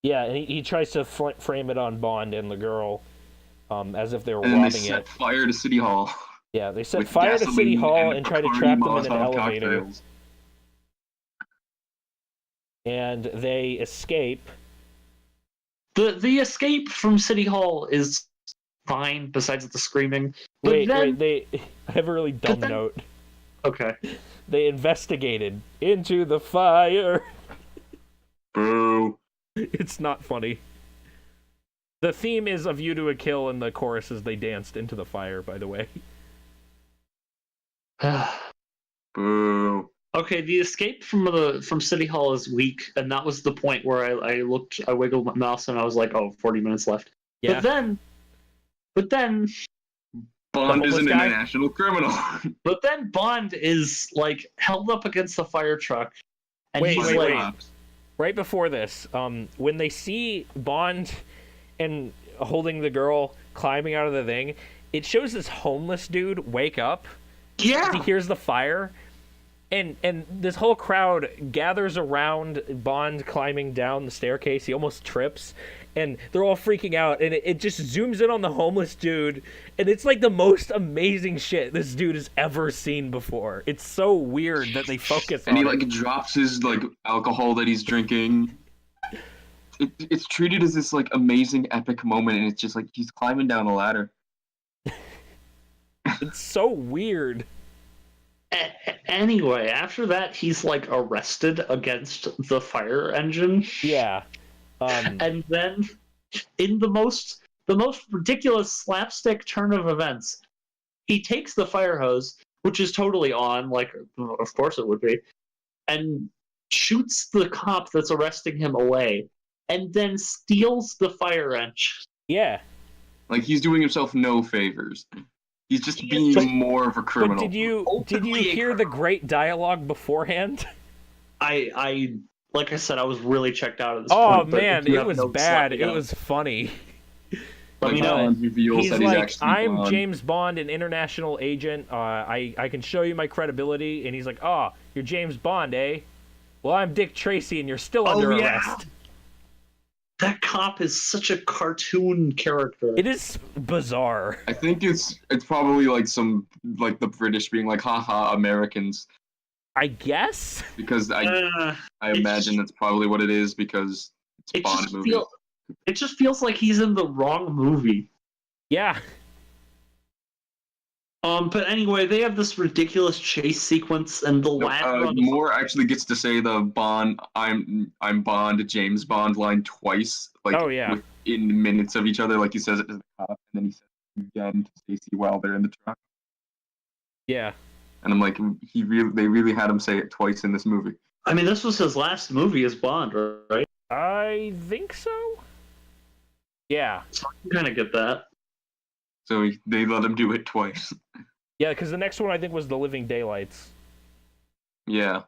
Yeah, and he tries to frame it on Bond and the girl, as if they were And then they robbing set it. fire to City Hall. Yeah, they set with fire to City gasoline Hall and try to Bacardi trap them in an Molotov elevator. cocktails. And they escape. The escape from City Hall is fine, besides the screaming. But Wait, then, they I have a really dumb then- note. okay. They investigated into the fire. Boo. It's not funny. The theme is "A View to a Kill," and the chorus is "They danced into the fire." By the way, Boo. Okay, the escape from City Hall is weak, and that was the point where I wiggled my mouse, and I was like, "Oh, 40 minutes left." yeah. But then Bond is homeless an guy? international criminal. Bond is, like, held up against the fire truck, and Wait, he's wait, like, wait. Right before this, when they see Bond and holding the girl climbing out of the thing, it shows this homeless dude wake up. "Yeah." He hears the fire, and this whole crowd gathers around Bond climbing down the staircase. He almost trips, and they're all freaking out, and it just zooms in on the homeless dude, and it's like the most amazing shit this dude has ever seen before. It's so weird that they focus And on he it. like drops his like alcohol that he's drinking. It's treated as this like amazing epic moment, and it's just like he's climbing down a ladder. It's so weird. Anyway, after that, he's, like, arrested against the fire engine. Yeah. And then, in the most ridiculous slapstick turn of events, he takes the fire hose, which is totally on, like, of course it would be, and shoots the cop that's arresting him away, and then steals the fire engine. Yeah. Like, he's doing himself no favors. He's just He is being just- more of a But criminal. did you Openly a hear the great dialogue beforehand? I like I said, I was really checked out at this Oh point. But man, if you it have was notes, let bad. me It know. was funny. Let me Like, know. Bond reveals He's that he's like, actually I'm Bond. James Bond, an international agent. I can show you my credibility. And he's like, oh, you're James Bond, eh? Well, I'm Dick Tracy, and you're still under arrest. That cop is such a cartoon character. It is bizarre. I think it's probably like the British being like, haha, Americans. I guess. Because I It's imagine just- that's probably what it is, because it's a it Bond just movie. it just feels like he's in the wrong movie. Yeah. But anyway, they have this ridiculous chase sequence, and the ladder on the Moore actually gets to say the Bond, I'm Bond, James Bond line twice, like Oh, yeah. within minutes of each other. Like he says it to the cop, and then he says it again to Stacy while they're in the truck. Yeah. And I'm like, they really had him say it twice in this movie. I mean, this was his last movie as Bond, right? I think so. Yeah. So I can kind of get that. So they let him do it twice. Yeah, because the next one I think was The Living Daylights, Yeah.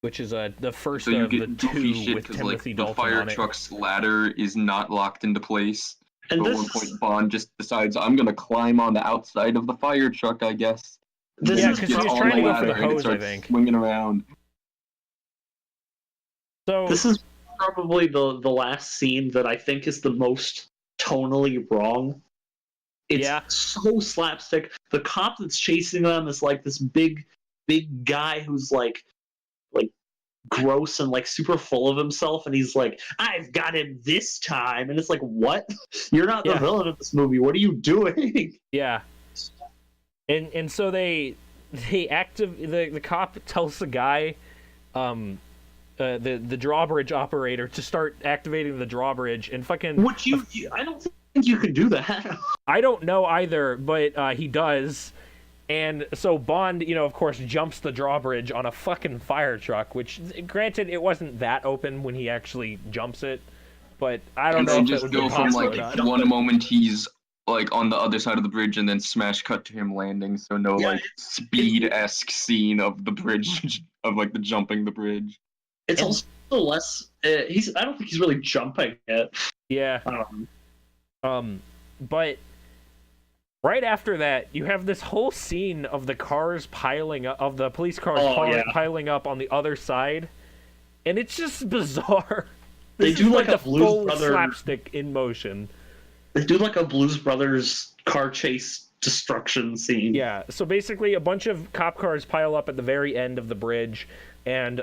which is the first So you of the get goofy two shit with because like Timothy the Dalton fire on it. truck's ladder is not locked into place. And So at one this, point, Bond just decides, I'm gonna climb on the outside of the fire truck, I guess. this Yeah, is 'cause he was gets on trying to go for the ladder and it hose, I starts think. swinging around. So this is probably the last scene that I think is the most tonally wrong. It's Yeah. so slapstick. The cop that's chasing them is like this big guy who's like gross and like super full of himself, and he's like, I've got him this time, and it's like, what? You're not the Yeah. villain of this movie. What are you doing? yeah, and so the cop tells the guy, the drawbridge operator to start activating the drawbridge, and fucking What you I don't think you can do that. I don't know either, but he does. And so Bond, of course, jumps the drawbridge on a fucking fire truck, which, granted, it wasn't that open when he actually jumps it, but I don't And know then if that just would go be from possible like or not. one moment he's like on the other side of the bridge and then smash cut to him landing, so no Yeah, like speed-esque scene of the bridge of like the jumping the bridge. It's And- also less. I don't think he's really jumping it. Yeah, but right after that, you have this whole scene of the cars piling up, of the police cars Oh, yeah. piling up on the other side, and it's just bizarre. They This do is like a the Blues full Brother- slapstick in motion. They do like a Blues Brothers car chase destruction scene. Yeah, so basically a bunch of cop cars pile up at the very end of the bridge, and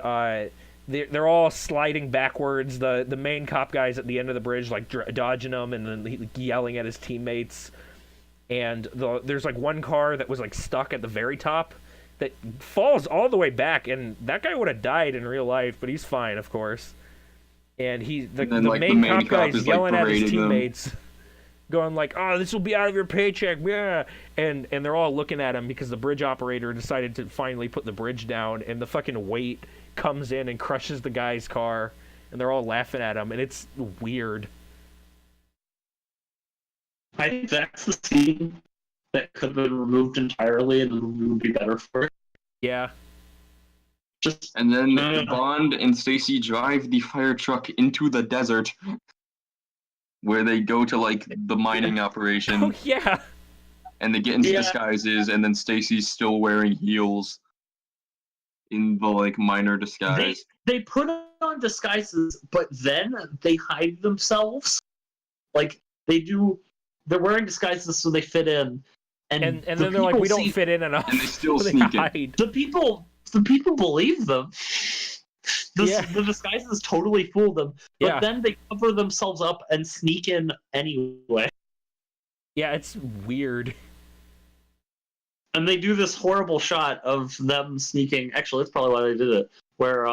they're all sliding backwards. The main cop guy's at the end of the bridge, like dodging them and then yelling at his teammates. And there's like one car that was like stuck at the very top that falls all the way back, and that guy would have died in real life, but he's fine, of course. And the then, like, the main main cop cop guy's is, like, yelling at his berating them. teammates, going like, "Oh, this will be out of your paycheck, yeah!" And they're all looking at him because the bridge operator decided to finally put the bridge down, and the fucking weight comes in and crushes the guy's car, and they're all laughing at him, and it's weird. I think that's the scene that could have been removed entirely, and the movie would be better for it. Yeah, Just And then No. Bond and Stacy drive the fire truck into the desert, where they go to like the mining operation, oh yeah, and they get into Yeah. disguises, and then Stacy's still wearing heels in the like minor disguise. they put on disguises, but then they hide themselves. Like they're wearing disguises so they fit in, and and the then they're like, people "We don't see- fit in enough," And they still so they sneak in. hide. The people believe them. Yeah. The disguises totally fool them, but Yeah. then they cover themselves up and sneak in anyway. Yeah, it's weird. And they do this horrible shot of them sneaking. Actually, that's probably why they did it. Where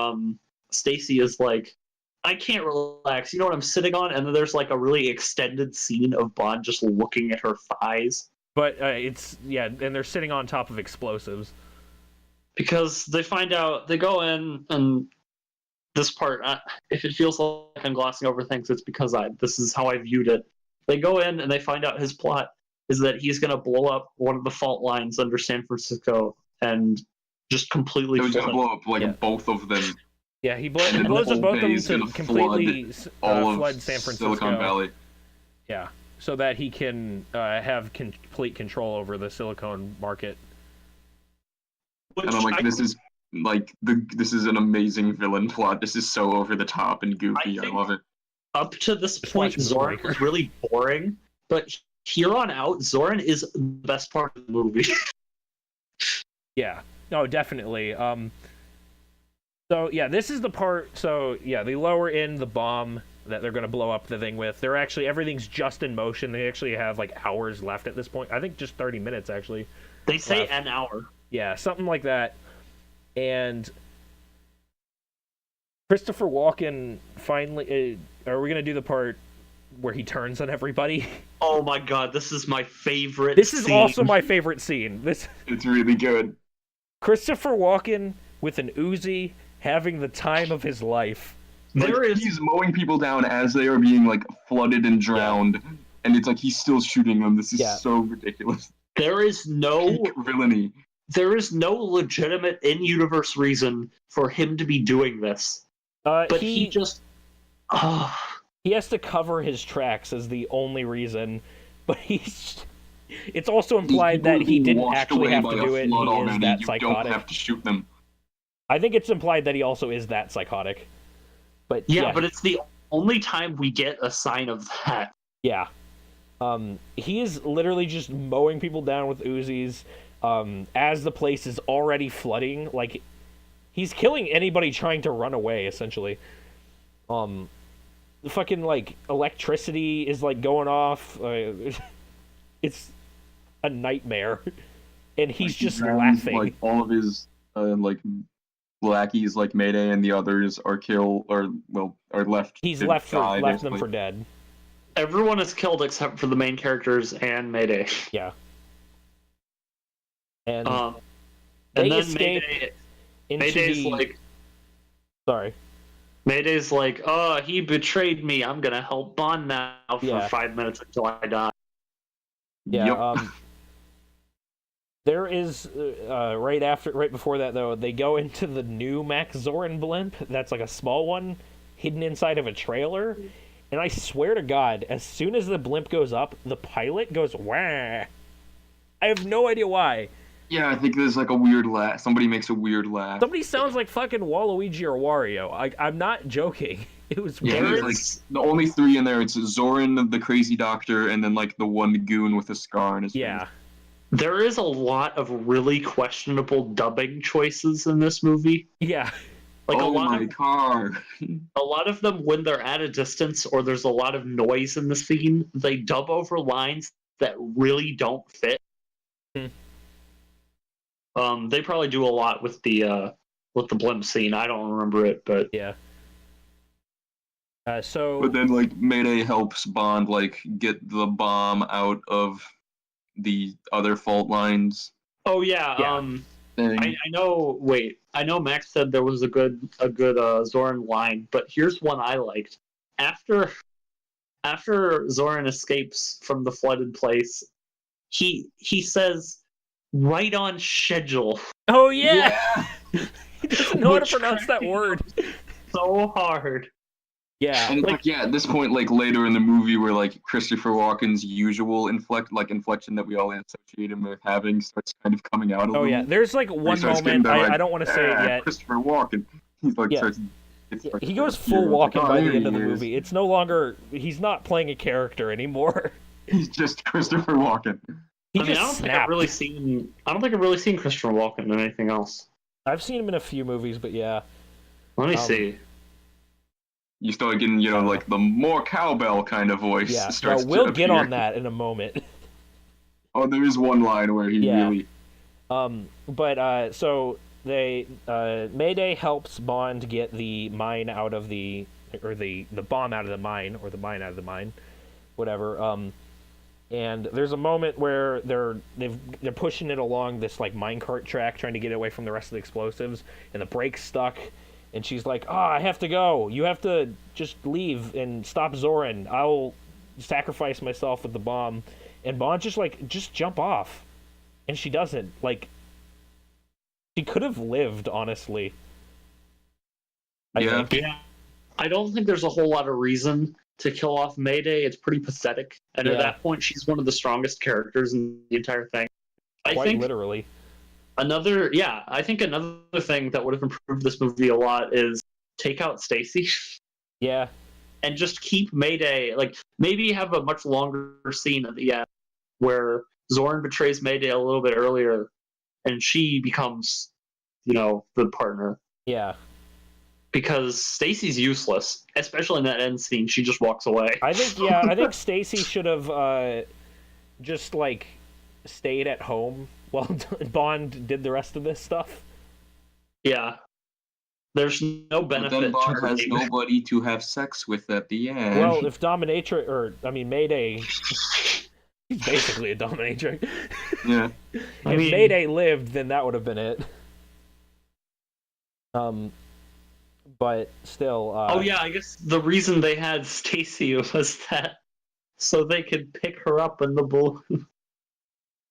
Stacy is like, "I can't relax. You know what I'm sitting on?" And then there's like a really extended scene of Bond just looking at her thighs But and they're sitting on top of explosives. because they find out they go in and this part, if it feels like I'm glossing over things, it's because this is how I viewed it. They go in and they find out his plot is that he's going to blow up one of the fault lines under San Francisco and just completely They're gonna flood. blow up like Yeah. both of them. Yeah, he And then blows the up whole both of them bay is to gonna completely all flood of San Francisco. Silicon Valley. Yeah, so that he can have complete control over the silicone market. Which And I'm like, this is an amazing villain plot. This is so over the top and goofy. I think- love it. up to this Just point, watch Zoran Moonraker. was really boring, but here on out, Zoran is the best part of the movie. Yeah, no, definitely. So yeah, this is the part. So yeah, they lower in the bomb that they're gonna blow up the thing with. They're actually everything's just in motion. They actually have like hours left at this point. I think just 30 minutes actually. They say Left. an hour. Yeah, something like that. And Christopher Walken finally. Are we gonna do the part where he turns on everybody? Oh my god, this is my favorite. This is scene. also my favorite scene. This It's really good. Christopher Walken with an Uzi having the time of his life. There is He's mowing people down as they are being like flooded and drowned, and it's like he's still shooting them. This is Yeah. so ridiculous. there is no Peak villainy. legitimate in-universe reason for him to be doing this, but he just. He has to cover his tracks as the only reason, but it's also implied that he didn't Washed actually away have by to a do it. He flood is already. that You psychotic. don't have to shoot them. I think it's implied that he also is that psychotic. But Yeah, but it's the only time we get a sign of that. yeah. He is literally just mowing people down with Uzis as the place is already flooding. Like, he's killing anybody trying to run away, essentially. The fucking, like, electricity is, like, going off. It's a nightmare. And he's Like, he just drowns, laughing. Like all of his like lackeys, like Mayday and the others, are killed or are left. He's to left die, them basically. for dead. Everyone is killed except for the main characters and Mayday. Yeah. And They they and then escape into Mayday's the... like, Sorry. Mayday's like, oh, he betrayed me. I'm gonna help Bond now for Yeah. 5 minutes until I die. Yeah. Yep. There is right before that though, they go into the new Max Zorin blimp. That's like a small one hidden inside of a trailer. And I swear to God, as soon as the blimp goes up, the pilot goes wah. I have no idea why. Yeah, I think there's like a weird laugh. Somebody makes a weird laugh. Somebody sounds like fucking Waluigi or Wario. I'm not joking. It was Yeah, weird. there's like the only three in there. It's Zorin, the crazy doctor, and then like the one goon with a scar on his Yeah. face. There is a lot of really questionable dubbing choices in this movie. Yeah. Like Oh my car! a lot of them, when they're at a distance or there's a lot of noise in the scene, they dub over lines that really don't fit. Hmm. They probably do a lot with the blimp scene. I don't remember it, but Yeah. So But then like Mayday helps Bond like get the bomb out of the other fault lines. oh yeah, Yeah. Thing. I know. Wait, I know Max said there was a good Zoran line, but here's one I liked. After Zoran escapes from the flooded place, he says, "Right on schedule." Oh yeah. He doesn't know how to Which pronounce that word. So hard. Yeah. And it's like, yeah, at this point, like later in the movie, where like Christopher Walken's usual inflection that we all associate him with having starts kind of coming out a Oh little. yeah. There's like He one starts moment. getting that, I don't want to say it yet. Christopher Walken. He's like, Yeah. starts, He goes full Walken by the end of the movie. It's no longer. He's not playing a character anymore. He's just Christopher Walken. He I mean, just I don't think snapped. I've really seen. I don't think I've really seen Christopher Walken in anything else. I've seen him in a few movies, but yeah. Let me Um, see. You start getting, like the more cowbell kind of voice. Yeah. Starts No, we'll to get appear. on that in a moment. Oh, there is one line where he Yeah. really. So they Mayday helps Bond get the mine out of the bomb out of the mine, or the mine out of the mine, whatever. And there's a moment where they're pushing it along this like minecart track, trying to get away from the rest of the explosives, and the brake's stuck, and she's like, "Ah, I have to go. You have to just leave and stop Zoran. I'll sacrifice myself with the bomb." And Bond just jump off, and she doesn't. Like, she could have lived, honestly. I think. Yeah. I don't think there's a whole lot of reason to kill off Mayday. It's pretty pathetic. And at that point, she's one of the strongest characters in the entire thing. I Quite think literally. I think another thing that would have improved this movie a lot is take out Stacy. Yeah. And just keep Mayday, like, maybe have a much longer scene at the end where Zoran betrays Mayday a little bit earlier and she becomes, the partner. Yeah. Because Stacy's useless, especially in that end scene. She just walks away. I think Stacy should have just like stayed at home while Bond did the rest of this stuff. Yeah. There's no benefit But then Bond to her. has nobody to have sex with at the end. Well, if Mayday, she's basically a dominatrix. Yeah. If Mayday lived, then that would have been it. But still. I guess the reason they had Stacy was that so they could pick her up in the balloon.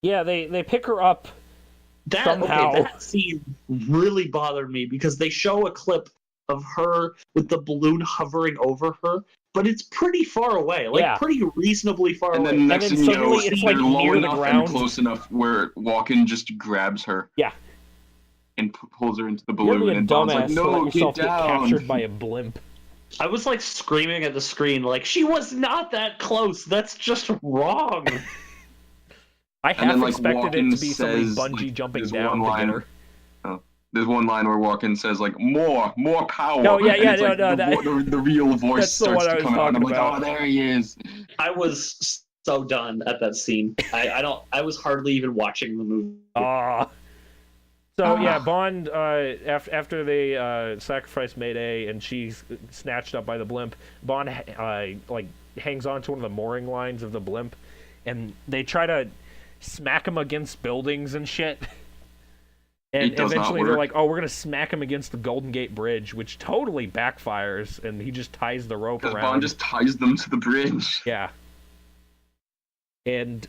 Yeah, they pick her up somehow. That scene really bothered me because they show a clip of her with the balloon hovering over her, but it's pretty far away, pretty reasonably far away. And then next thing you know, it's they're like low near the enough ground. and close enough where Walken just grabs her. Yeah. And pulls her into the You're balloon, really a and Bond's dumbass like, to "No, let yourself get get down!" captured by a blimp. I was like screaming at the screen, like, she was not that close. That's just wrong. I And then, half like, expected it to be Walken somebody says, bungee like, jumping there's down one to line- get her. There's one line where Walken says, like, more power. No, yeah, and yeah, it's, like, the real voice that's the starts one I to was come out, and I'm like, talking "Oh, about. there he is." I was so done at that scene. I was hardly even watching the movie. So yeah, Bond after they sacrifice Mayday and she's snatched up by the blimp, Bond hangs on to one of the mooring lines of the blimp, and they try to smack him against buildings and shit. And eventually they're like, "Oh, we're gonna smack him against the Golden Gate Bridge," which totally backfires, and he just ties the rope around. Bond just ties them to the bridge. Yeah. And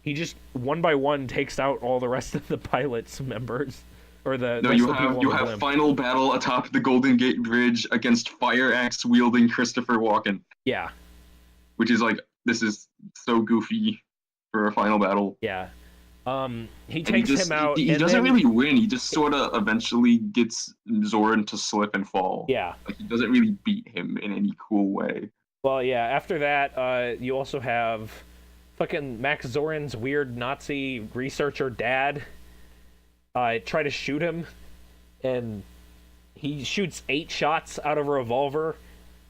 he just one by one takes out all the rest of the pilots members, or the No, rest you of the people have on the blimp. final battle atop the Golden Gate Bridge against fire axe wielding Christopher Walken. Yeah. Which is like, this is so goofy for a final battle. Yeah. He takes him out. He and doesn't then, really win. He just sort of eventually gets Zoran to slip and fall. Yeah. Like, he doesn't really beat him in any cool way. Well, yeah. After that, you also have fucking Max Zorin's weird Nazi researcher dad try to shoot him, and he shoots 8 shots out of a revolver,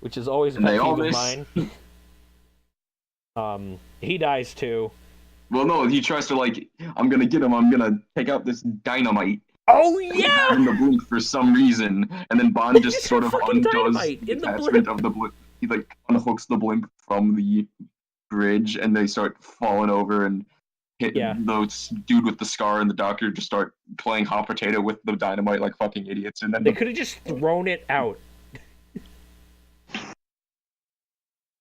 which is always a pet peeve of mine. He dies too. Well, no, he tries to, like, I'm gonna get him, I'm gonna take out this dynamite. Oh, yeah! In the blimp for some reason, and then Bond just sort of undoes dynamite the in the attachment blimp. of the blimp. He, like, unhooks the blimp from the bridge, and they start falling over and hit the dude with the scar, and the doctor just start playing hot potato with the dynamite like fucking idiots. And then They could have just thrown it out.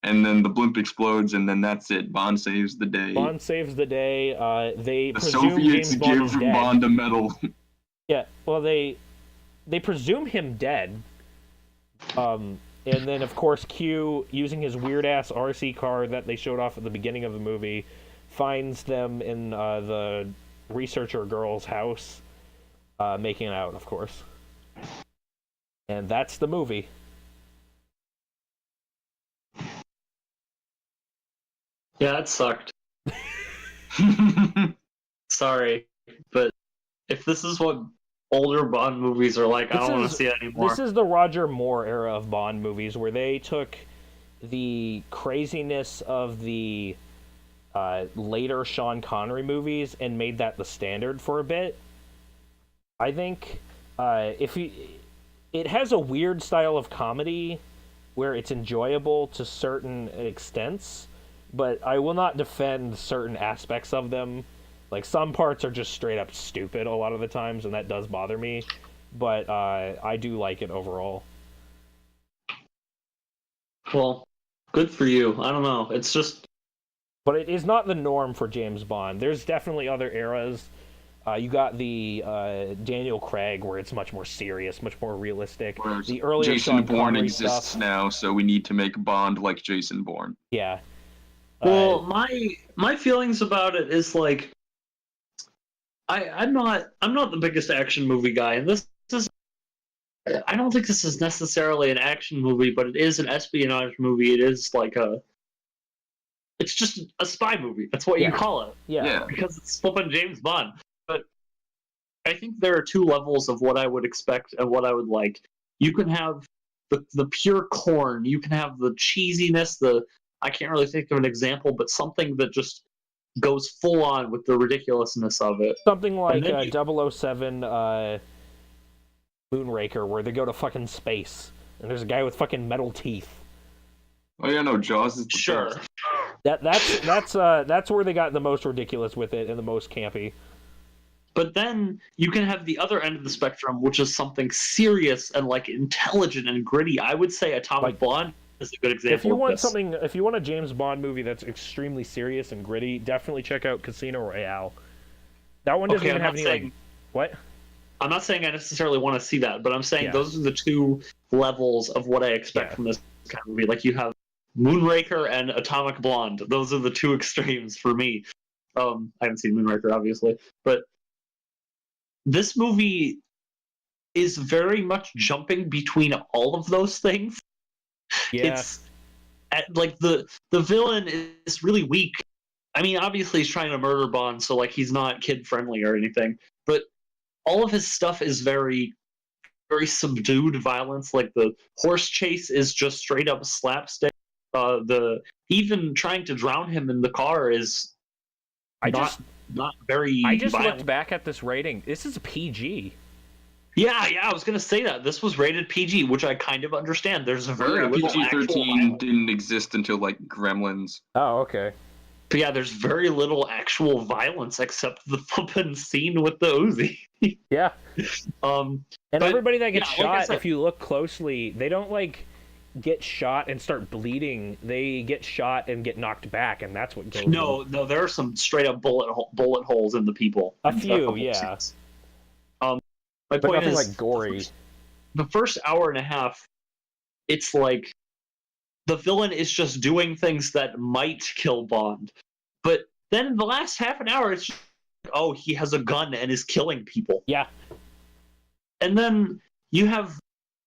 And then the blimp explodes, and then that's it. Bond saves the day. Bond saves the day. They The presume Soviets James Bond is give dead. Bond a medal. Yeah, well, they presume him dead. And then, of course, Q, using his weird-ass RC car that they showed off at the beginning of the movie, finds them in the researcher girl's house, making out, of course. And that's the movie. Yeah, that sucked. Sorry, but if this is what older Bond movies are like, I don't want to see it anymore. This is the Roger Moore era of Bond movies, where they took the craziness of the later Sean Connery movies and made that the standard for a bit. I think it has a weird style of comedy where it's enjoyable to certain extents, but I will not defend certain aspects of them. Like, some parts are just straight up stupid a lot of the times, and that does bother me. but I do like it overall. Well, good for you. I don't know. It's just But it is not the norm for James Bond. There's definitely other eras. You got the Daniel Craig, where it's much more serious, much more realistic. Whereas The earlier Jason Sean Bourne Connery exists stuff, now, so we need to make Bond like Jason Bourne. yeah. well, my feelings about it is like I'm not the biggest action movie guy, and this is I don't think this is necessarily an action movie, but it is an espionage movie. It is like it's just a spy movie. That's what you Yeah. call it. Yeah. Because it's flipping James Bond. But I think there are two levels of what I would expect and what I would like. You can have the pure corn. You can have the cheesiness. I can't really think of an example, but something that just goes full on with the ridiculousness of it. Something like then you- 007 Moonraker, where they go to fucking space, and there's a guy with fucking metal teeth. Oh yeah, no, Jaws is the Sure. best. That's where they got the most ridiculous with it and the most campy. But then you can have the other end of the spectrum, which is something serious and like intelligent and gritty. I would say Atomic Blonde is a good example. If you want a James Bond movie that's extremely serious and gritty, definitely check out Casino Royale. That one doesn't even have any like what? I'm not saying I necessarily want to see that, but I'm saying Yeah. those are the two levels of what I expect from this kind of movie. Like you have Moonraker and Atomic Blonde. Those are the two extremes for me. I haven't seen Moonraker, obviously, but this movie is very much jumping between all of those things. Yeah. It's like the villain is really weak. I mean, obviously he's trying to murder Bond, so like he's not kid friendly or anything. But all of his stuff is very, very subdued violence. Like the horse chase is just straight up slapstick. The even trying to drown him in the car is not very. I just violent. looked back at this rating. This is a PG. Yeah, I was gonna say that this was rated PG, which I kind of understand. There's a very little PG-13 didn't exist until like Gremlins. Oh, okay. But yeah, there's very little actual violence except the flippin' scene with the Uzi. Yeah. And everybody that gets like I shot, said, if you look closely, they don't like get shot and start bleeding. They get shot and get knocked back, and that's what kills them. No, there are some straight up bullet holes in the people. A few, yeah. Scenes. My But point nothing is, like gory. the first hour and a half, it's like the villain is just doing things that might kill Bond. But then in the last half an hour, it's just like, oh, he has a gun and is killing people. Yeah. And then you have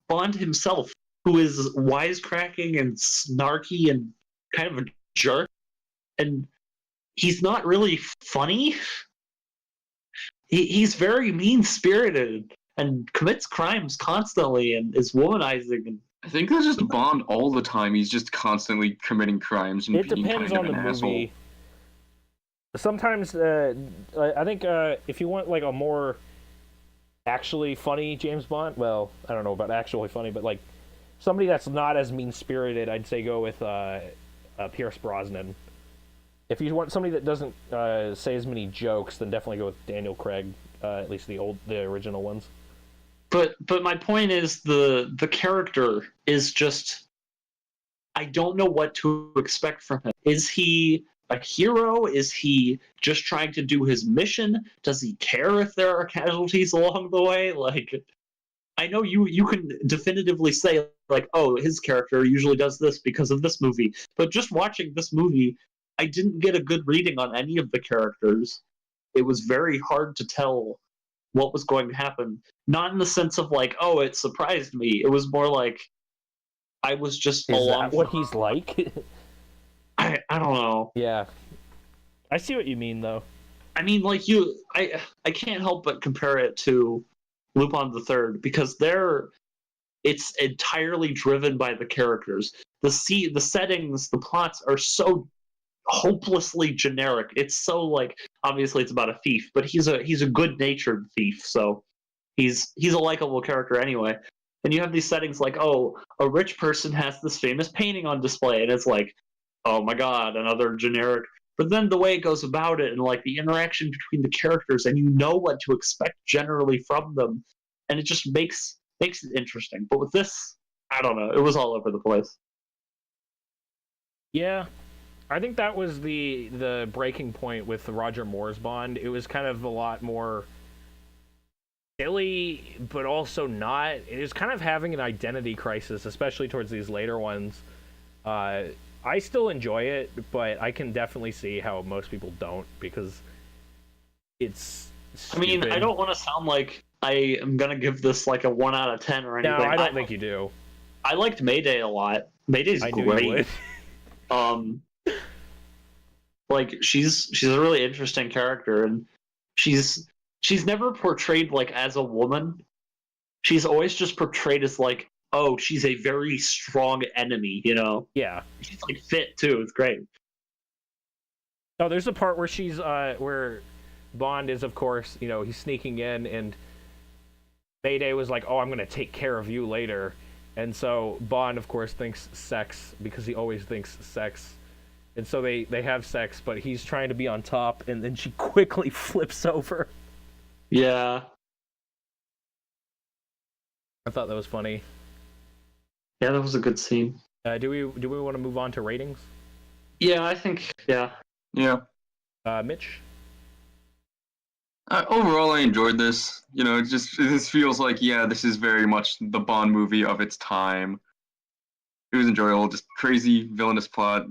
Bond himself, who is wisecracking and snarky and kind of a jerk. And he's not really funny. He's very mean-spirited and commits crimes constantly and is womanizing. And I think that's just Bond all the time. He's just constantly committing crimes and It being depends kind on of the an movie. asshole. Sometimes, I think if you want like a more actually funny James Bond, well, I don't know about actually funny, but like somebody that's not as mean-spirited, I'd say go with Pierce Brosnan. If you want somebody that doesn't say as many jokes, then definitely go with Daniel Craig, at least the original ones. But my point is the character is just, I don't know what to expect from him. Is he a hero? Is he just trying to do his mission? Does he care if there are casualties along the way? Like, I know you can definitively say like, oh, his character usually does this because of this movie. But just watching this movie, I didn't get a good reading on any of the characters. It was very hard to tell what was going to happen. Not in the sense of like, oh, it surprised me. It was more like I was just Is along. that what he's like? I don't know. Yeah. I see what you mean, though. I mean, like I can't help but compare it to Lupin the Third because it's entirely driven by the characters. The settings, the plots are so hopelessly generic. It's so like, obviously it's about a thief, but he's a good-natured thief, so he's a likable character anyway. And you have these settings like, oh, a rich person has this famous painting on display, and it's like, oh my god, another generic. But then the way it goes about it and like the interaction between the characters, and you know what to expect generally from them, and it just makes it interesting. But with this, I don't know. It was all over the place. Yeah, I think that was the breaking point with the Roger Moore's Bond. It was kind of a lot more silly, but also not. It was kind of having an identity crisis, especially towards these later ones. I still enjoy it, but I can definitely see how most people don't, because it's stupid. I mean, I don't want to sound like I am gonna give this like a 1 out of 10 or anything. No, I don't think you do. I liked Mayday a lot. Mayday's I knew you great. would. Like she's a really interesting character, and she's never portrayed like as a woman. She's always just portrayed as like, oh, she's a very strong enemy, you know? Yeah. She's like fit too. It's great. Oh, there's a part where she's where Bond is, of course, you know, he's sneaking in, and Mayday was like, "Oh, I'm gonna take care of you later," and so Bond, of course, thinks sex, because he always thinks sex, and so they have sex, but he's trying to be on top, and then she quickly flips over. Yeah. I thought that was funny. Yeah, that was a good scene. Do we want to move on to ratings? Yeah, I think. Yeah. Yeah. Mitch? Overall, I enjoyed this. You know, this feels like, yeah, this is very much the Bond movie of its time. It was enjoyable. Just crazy, villainous plot.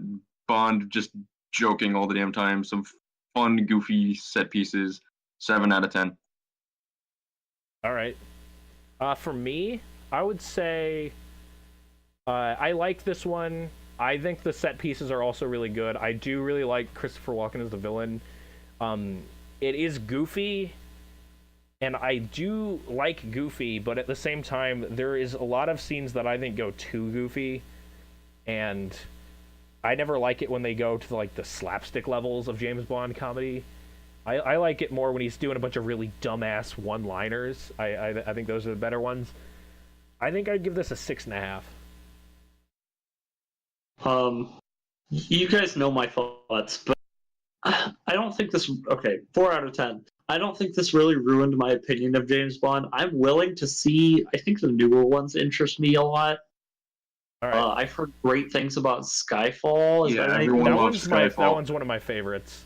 Bond just joking all the damn time. Some fun, goofy set pieces. 7 out of 10. All right. For me, I would say I like this one. I think the set pieces are also really good. I do really like Christopher Walken as the villain. It is goofy, and I do like goofy, but at the same time, there is a lot of scenes that I think go too goofy, and I never like it when they go to like the slapstick levels of James Bond comedy. I like it more when he's doing a bunch of really dumbass one-liners. I think those are the better ones. I think I'd give this a 6.5. You guys know my thoughts, but I don't think this. Okay, 4 out of 10. I don't think this really ruined my opinion of James Bond. I'm willing to see. I think the newer ones interest me a lot. All right. I've heard great things about Skyfall. Is Yeah, that everyone that loves one's Skyfall. one of my favorites.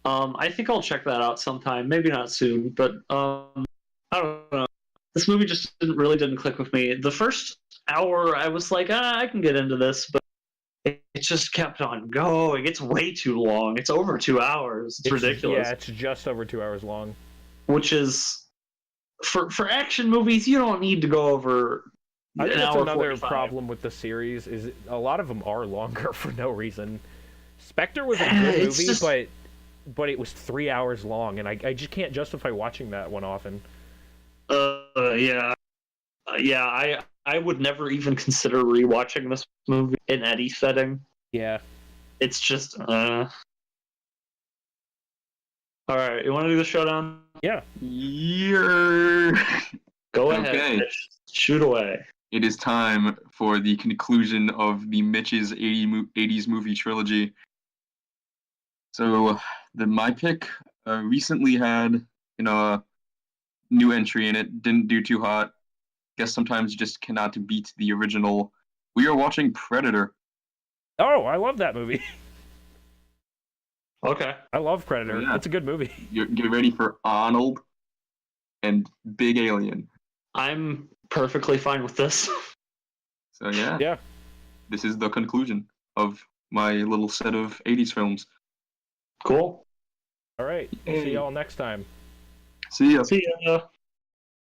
I think I'll check that out sometime. Maybe not soon, but I don't know. This movie just didn't click with me. The first hour, I was like, I can get into this, but it just kept on going. It's way too long. It's over 2 hours. It's ridiculous. Yeah, it's just over 2 hours long. Which is for action movies, you don't need to go over. I think an that's hour another 45. problem with the series, is a lot of them are longer for no reason. Spectre was a good movie, just... but it was 3 hours long, and I just can't justify watching that one often. Yeah. I would never even consider rewatching this movie in any setting. Yeah. It's just, All right, you want to do the showdown? Yeah. Go ahead. Okay. Mitch. Shoot away. It is time for the conclusion of the Mitch's 80s movie trilogy. So, my pick recently had, a new entry in it. Didn't do too hot. Guess sometimes you just cannot beat the original. We are watching Predator. Oh, I love that movie. Okay. I love Predator. Yeah. It's a good movie. Get ready for Arnold and Big Alien. I'm perfectly fine with this. So yeah. Yeah. This is the conclusion of my little set of 80s films. Cool. All right. See y'all next time. See ya. See ya.